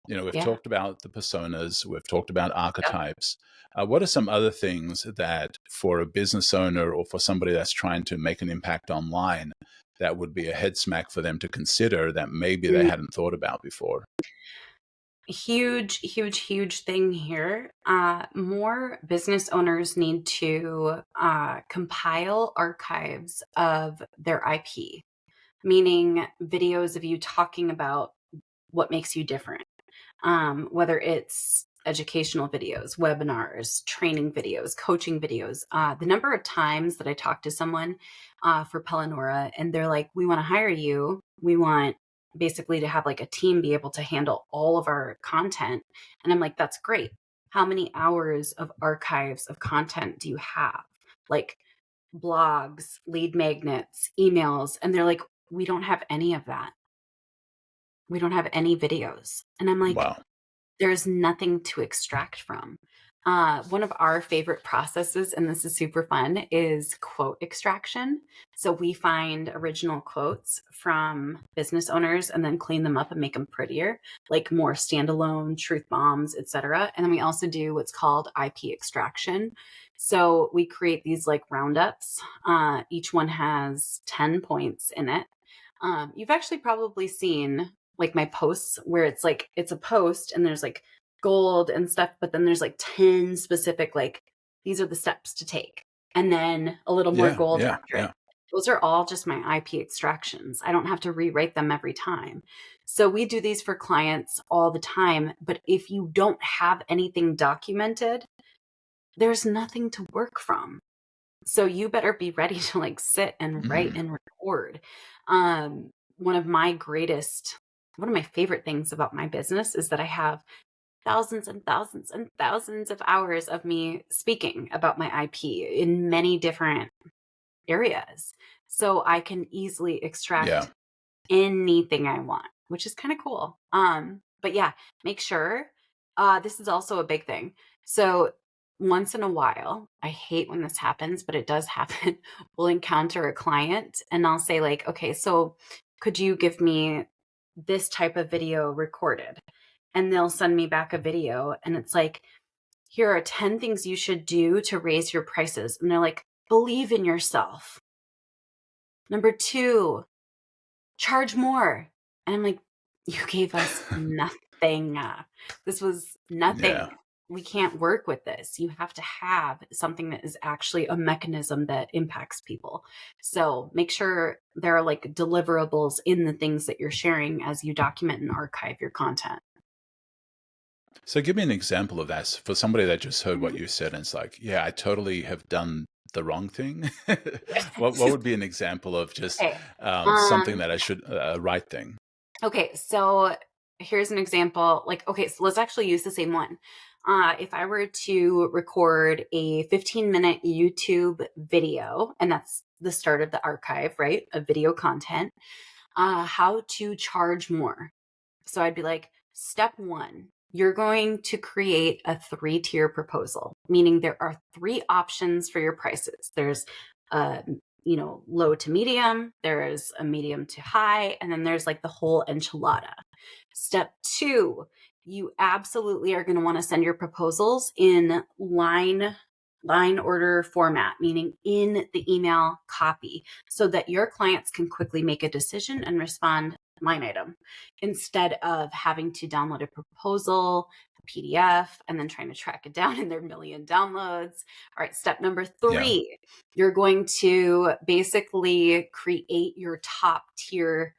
Speaker 3: we've
Speaker 1: Yeah.
Speaker 3: talked about the personas, we've talked about
Speaker 1: Yep.
Speaker 3: archetypes. What are some other things that for a business owner or for somebody that's trying to make an impact online, that would be a head smack for them to consider that maybe they
Speaker 1: Mm.
Speaker 3: hadn't thought about before?
Speaker 1: Huge, huge, huge thing here. More business owners need to compile archives of their IP, meaning videos of you talking about what makes you different. Whether it's educational videos, webinars, training videos, coaching videos. The number of times that I talk to someone for Pelanora and they're like, we want to hire you. We want basically to have like a team be able to handle all of our content. And I'm like, that's great. How many hours of archives of content do you have? Like blogs, lead magnets, emails. And they're like, we don't have any of that. We don't have any videos. And I'm like,
Speaker 3: Wow.
Speaker 1: there's nothing to extract from. One of our favorite processes, and this is super fun, is quote extraction. So we find original quotes from business owners and then clean them up and make them prettier, like more standalone truth bombs, etc. And then we also do what's called IP extraction. So we create these like roundups. Each one has 10 points in it. You've actually probably seen like my posts where it's like it's a post and there's like gold and stuff, but then there's like 10 specific like these are the steps to take. And then a little more
Speaker 3: Yeah.
Speaker 1: gold
Speaker 3: Yeah.
Speaker 1: after it.
Speaker 3: Yeah.
Speaker 1: Those are all just my IP extractions. I don't have to rewrite them every time. So we do these for clients all the time. But if you don't have anything documented, there's nothing to work from. So you better be ready to like sit and write
Speaker 3: Mm.
Speaker 1: and record. Um, one of my greatest, one of my favorite things about my business is that I have thousands and thousands and thousands of hours of me speaking about my IP in many different areas. So I can easily
Speaker 3: Yeah.
Speaker 1: extract anything I want, which is kind of cool. But yeah, make sure this is also a big thing. So once in a while, I hate when this happens, but it does happen. We'll encounter a client and I'll say like, okay, so could you give me this type of video recorded? And they'll send me back a video and it's like, here are 10 things you should do to raise your prices. And they're like, believe in yourself. Number 2, charge more. And I'm like, You gave us nothing. This was nothing.
Speaker 3: Yeah.
Speaker 1: We can't work with this. You have to have something that is actually a mechanism that impacts people. So make sure there are like deliverables in the things that you're sharing as you document and archive your content.
Speaker 3: So give me an example of that for somebody that just heard what
Speaker 1: Mhm.
Speaker 3: you said and it's like, yeah, I totally have done the wrong thing. What would be an example of just
Speaker 1: Okay.
Speaker 3: something
Speaker 1: Um,
Speaker 3: that I should right thing?
Speaker 1: okay. So here's an example. Like, okay, so let's actually use the same one. If I were to record a 15-minute YouTube video, and that's the start of the archive, right? Of video content, how to charge more. So I'd be like, step one, you're going to create a 3-tier proposal, meaning there are 3 options for your prices. There's low to medium, there's a medium to high, and then there's like the whole enchilada. Step two, you absolutely are going to want to send your proposals in line order format, meaning in the email copy, so that your clients can quickly make a decision and respond line item instead of having to download a proposal, a PDF, and then trying to track it down in their million downloads. All right, step number
Speaker 3: Yeah.
Speaker 1: 3, you're going to basically create your top tier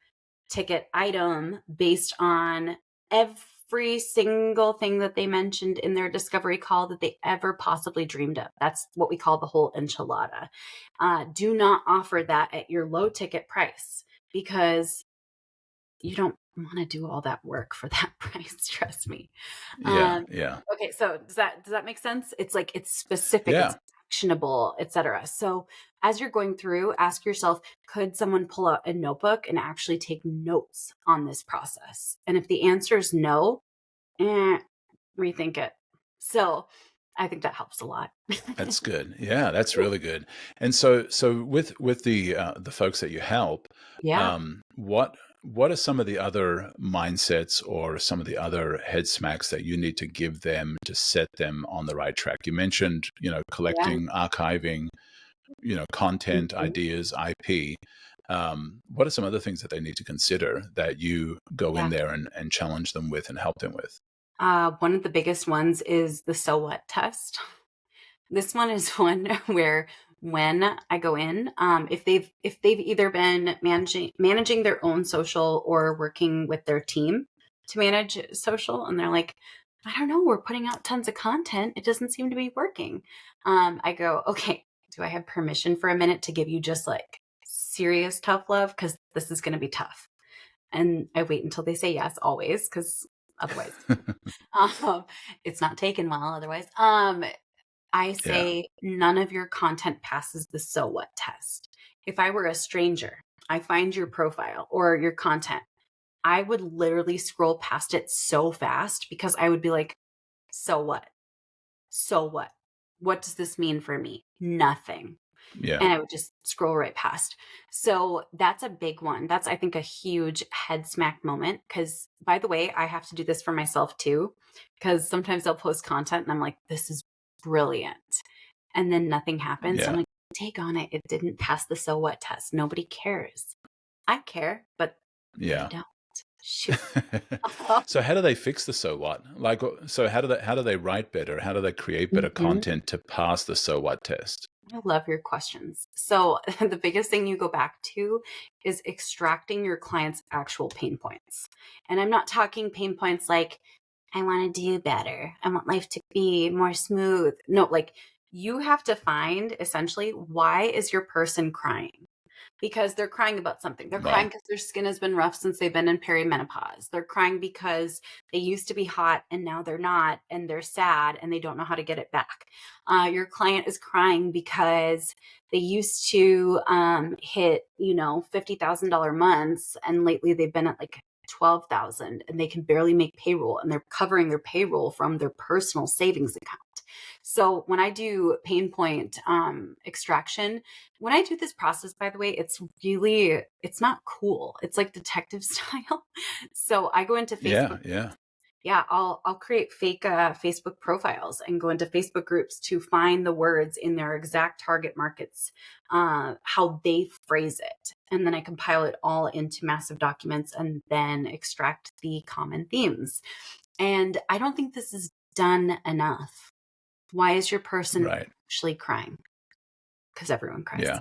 Speaker 1: ticket item based on every single thing that they mentioned in their discovery call that they ever possibly dreamed of. That's what we call the whole enchilada. Do not offer that at your low ticket price because you don't want to do all that work for that price. Trust me.
Speaker 3: Yeah.
Speaker 1: Um,
Speaker 3: Yeah.
Speaker 1: okay, so does that make sense? It's like it's specific,
Speaker 3: Yeah.
Speaker 1: it's actionable, etc. So as you're going through, ask yourself, could someone pull out a notebook and actually take notes on this process? And if the answer is no, rethink it. So I think that helps a lot.
Speaker 3: That's good. Yeah, that's really good. And so with the folks that you help,
Speaker 1: Yeah,
Speaker 3: what are some of the other mindsets or some of the other head smacks that you need to give them to set them on the right track? You mentioned,
Speaker 1: yeah.
Speaker 3: collecting, archiving, content,
Speaker 1: Mhm.
Speaker 3: ideas, IP. What are some other things that they need to consider that you go in
Speaker 1: Yeah.
Speaker 3: there and challenge them with and help them with?
Speaker 1: One of the biggest ones is the so what test. This one is one where when I go in, if they've either been managing their own social or working with their team to manage social, and they're like, I don't know, we're putting out tons of content, it doesn't seem to be working. I go, okay, do I have permission for a minute to give you just like serious tough love because this is going to be tough? And I wait until they say yes, always, because otherwise, um, it's not taken well. Otherwise, I
Speaker 3: Yeah.
Speaker 1: say none of your content passes the so what test. If I were a stranger, I find your profile or your content, I would literally scroll past it so fast because I would be like, so what? So what? What does this mean for me? Nothing.
Speaker 3: Yeah.
Speaker 1: And I would just scroll right past. So that's a big one. That's, I think, a huge head smack moment. Because, by the way, I have to do this for myself too. Because sometimes I'll post content and I'm like, this is brilliant. And then nothing happens. So I'm
Speaker 3: Yeah.
Speaker 1: like, take on it. It didn't pass the so what test. Nobody cares. I care, but they
Speaker 3: Yeah.
Speaker 1: don't. Shoot.
Speaker 3: So how do they fix the so what? Like, so how do they write better? How do they create better
Speaker 1: Mhm.
Speaker 3: content to pass the so what test?
Speaker 1: I love your questions. So, the biggest thing you go back to is extracting your client's actual pain points. And I'm not talking pain points like, I want to do better. I want life to be more smooth. No, like you have to find essentially, why is your person crying? Because they're crying about something. They're crying
Speaker 3: Right.
Speaker 1: because their skin has been rough since they've been in perimenopause. They're crying because they used to be hot and now they're not, and they're sad and they don't know how to get it back. Your client is crying because they used to hit, $50,000 months, and lately they've been at like 12,000, and they can barely make payroll, and they're covering their payroll from their personal savings account. So when I do pain point extraction, when I do this process, by the way, it's not cool. It's like detective style. So I go into
Speaker 3: Yeah.
Speaker 1: Facebook.
Speaker 3: Yeah.
Speaker 1: Yeah, I'll create fake Facebook profiles and go into Facebook groups to find the words in their exact target markets, how they phrase it. and then I compile it all into massive documents and then extract the common themes. And I don't think this is done enough. Why is your person
Speaker 3: Right.
Speaker 1: actually crying? Because everyone cries.
Speaker 3: Yeah.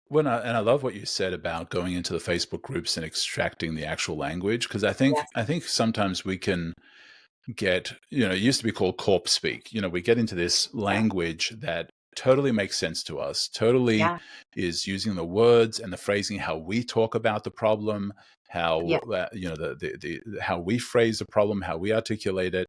Speaker 3: Well, and I love what you said about going into the Facebook groups and extracting the actual language, because
Speaker 1: Yes.
Speaker 3: I think sometimes we can get, it used to be called corp speak. We get into this
Speaker 1: Yeah.
Speaker 3: language that totally makes sense to us, totally
Speaker 1: Yeah.
Speaker 3: is using the words and the phrasing, how we talk about the problem,
Speaker 1: Yeah.
Speaker 3: how, how we phrase the problem, how we articulate it.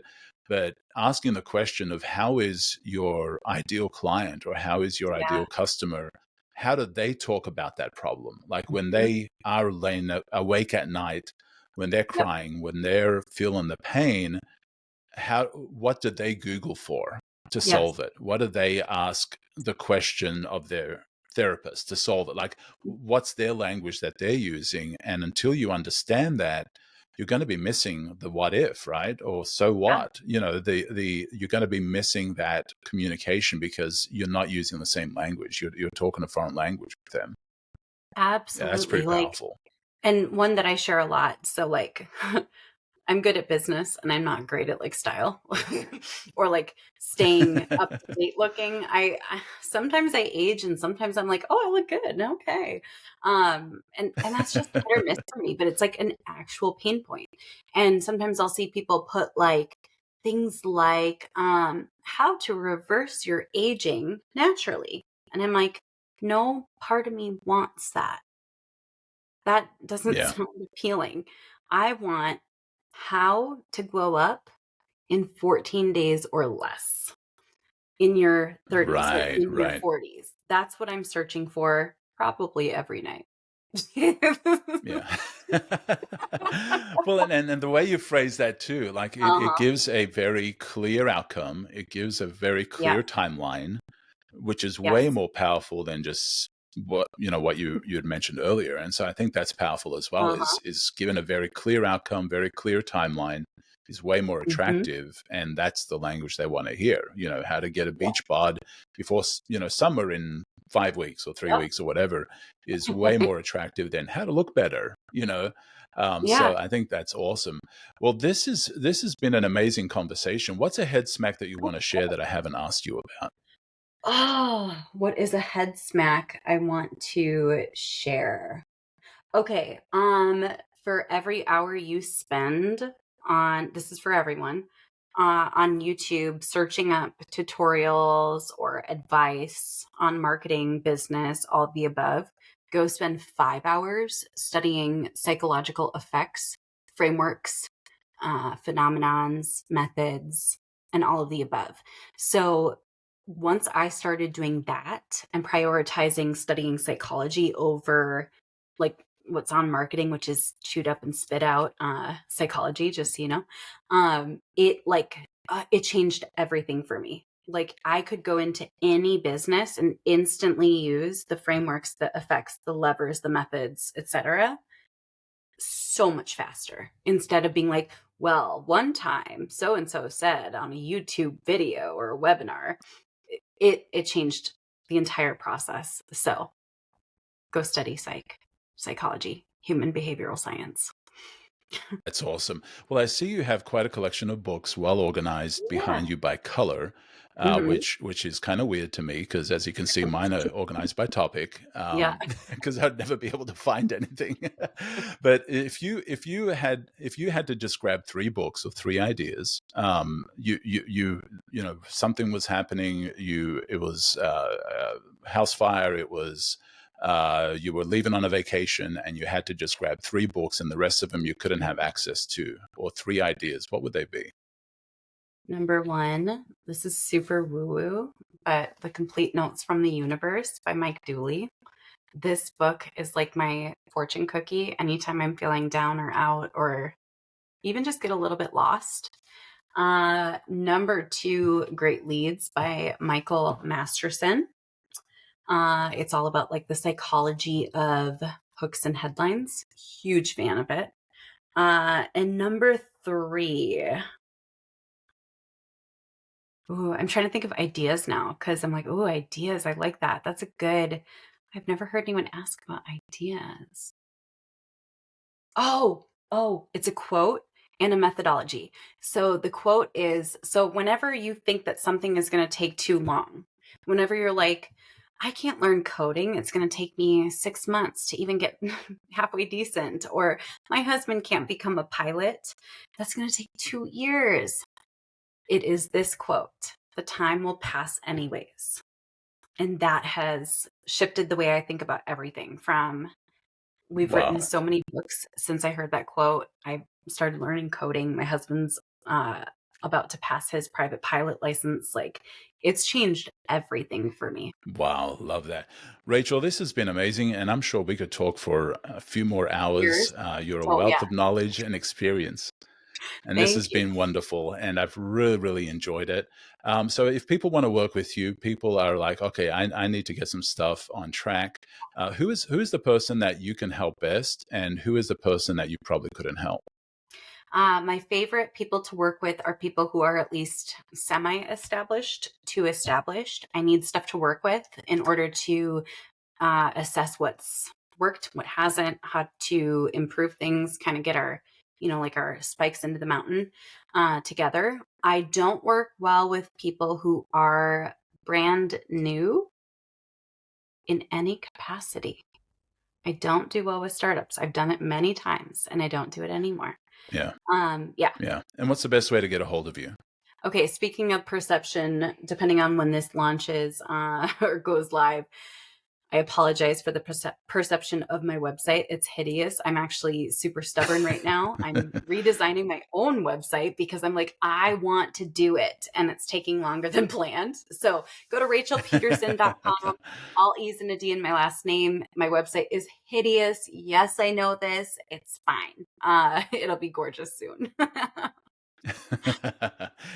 Speaker 3: But asking the question of how is your ideal client or how is your
Speaker 1: Yeah.
Speaker 3: ideal customer, how do they talk about that problem? Like when
Speaker 1: Mhm.
Speaker 3: they are laying awake at night, when they're
Speaker 1: Yep.
Speaker 3: crying, when they're feeling the pain, what did they Google for to
Speaker 1: Yes.
Speaker 3: solve it? What did they ask the question of their therapist to solve it? Like, what's their language that they're using? And until you understand that, you're going to be missing the what if, right? Or so
Speaker 1: Yeah.
Speaker 3: what? You're going to be missing that communication because you're not using the same language. You're talking a foreign language with them. Yeah, that's
Speaker 1: Absolutely.
Speaker 3: pretty
Speaker 1: Like,
Speaker 3: powerful.
Speaker 1: and one that I share a lot. So, like, I'm good at business and I'm not great at like style or like staying up to date looking. I sometimes I age and sometimes I'm like, oh, I look good. Okay. And that's just hit or miss for me, but it's like an actual pain point. And sometimes I'll see people put like things like how to reverse your aging naturally. And I'm like, no part of me wants that. That doesn't
Speaker 3: Yeah.
Speaker 1: sound appealing. I want how to glow up in 14 days or less in your 30s or
Speaker 3: Right,
Speaker 1: in your
Speaker 3: right.
Speaker 1: 40s. That's what I'm searching for probably every night.
Speaker 3: Yeah. Well, and the way you phrase that too, like it
Speaker 1: Uh-huh.
Speaker 3: gives a very clear outcome. It gives a very
Speaker 1: Yeah.
Speaker 3: clear timeline, which is way
Speaker 1: Yes.
Speaker 3: more powerful than just what you had mentioned earlier. And so I think that's powerful as well,
Speaker 1: Uh-huh.
Speaker 3: is given a very clear outcome, very clear timeline is way more
Speaker 1: Mhm.
Speaker 3: attractive. And that's the language they want to hear, how to get a
Speaker 1: Yeah.
Speaker 3: beach bod before, summer in 5 weeks or three
Speaker 1: Yep.
Speaker 3: weeks or whatever is way more attractive than how to look better.
Speaker 1: Yeah.
Speaker 3: So I think that's awesome. Well, this has been an amazing conversation. What's a head smack that you want to share that I haven't asked you about?
Speaker 1: Oh, what is a head smack I want to share? Okay. For every hour you spend on, this is for everyone, on YouTube searching up tutorials or advice on marketing, business, all of the above, go spend 5 hours studying psychological effects, frameworks, phenomenons, methods, and all of the above. So once I started doing that and prioritizing studying psychology over like what's on marketing, which is chewed up and spit out psychology, just so you know, it changed everything for me. Like I could go into any business and instantly use the frameworks, the effects, the levers, the methods, etc so much faster instead of being like, well, one time so and so said on a YouTube video or a webinar. It changed the entire process. So go study psychology, human behavioral science.
Speaker 3: That's awesome. Well, I see you have quite a collection of books, well organized
Speaker 1: Yeah.
Speaker 3: behind you by color,
Speaker 1: Hmm.
Speaker 3: which is kind of weird to me because, as you can see, mine are organized by topic.
Speaker 1: Yeah.
Speaker 3: Because I'd never be able to find anything. But if you had to just grab three books or three ideas, something was happening. It was house fire. It was you were leaving on a vacation and you had to just grab three books and the rest of them you couldn't have access to, or three ideas, what would they be?
Speaker 1: Number one, this is super woo woo, but The Complete Notes from the Universe by Mike Dooley. This book is like my fortune cookie anytime I'm feeling down or out or even just get a little bit lost. Number two, Great Leads by Michael Masterson. It's all about like the psychology of hooks and headlines. Huge fan of it. And number three, ooh, I'm trying to think of ideas now because I'm like, oh, ideas. I like that. That's a good. I've never heard anyone ask about ideas. Oh, it's a quote and a methodology. So the quote is, so whenever you think that something is going to take too long, whenever you're like, I can't learn coding, it's going to take me 6 months to even get halfway decent, or my husband can't become a pilot, that's going to take 2 years. It is this quote: the time will pass anyways. And that has shifted the way I think about everything. From We've written
Speaker 3: Wow.
Speaker 1: so many books since I heard that quote. I started learning coding. My husband's about to pass his private pilot license. Like, it's changed everything for me.
Speaker 3: Wow, love that. Rachel, this has been amazing, and I'm sure we could talk for a few more hours.
Speaker 1: Years.
Speaker 3: You're a
Speaker 1: Oh, yeah.
Speaker 3: wealth of knowledge and experience, and this
Speaker 1: Thank
Speaker 3: has
Speaker 1: you.
Speaker 3: been wonderful, and I've really, really enjoyed it. So if people want to work with you, people are like, okay, I need to get some stuff on track. Who is the person that you can help best, and who is the person that you probably couldn't help?
Speaker 1: My favorite people to work with are people who are at least semi-established to established. I need stuff to work with in order to assess what's worked, what hasn't, how to improve things, kind of get our, like our spikes into the mountain together. I don't work well with people who are brand new in any capacity. I don't do well with startups. I've done it many times and I don't do it anymore.
Speaker 3: Yeah,
Speaker 1: Yeah.
Speaker 3: yeah. And what's the best way to get a hold of you?
Speaker 1: Okay. Speaking of perception, depending on when this launches or goes live, I apologize for the perception of my website. It's hideous. I'm actually super stubborn right now. I'm redesigning my own website because I'm like, I want to do it, and it's taking longer than planned. So go to rachelpedersen.com. All E's and a D in my last name. My website is hideous. Yes, I know this. It's fine. It'll be gorgeous soon.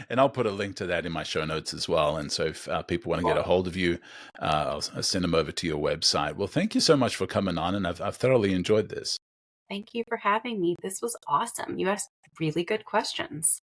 Speaker 3: And I'll put a link to that in my show notes as well. And so if people want to get
Speaker 1: Cool.
Speaker 3: a hold of you, I'll send them over to your website. Well, thank you so much for coming on, and I've thoroughly enjoyed this.
Speaker 1: Thank you for having me. This was awesome. You asked really good questions.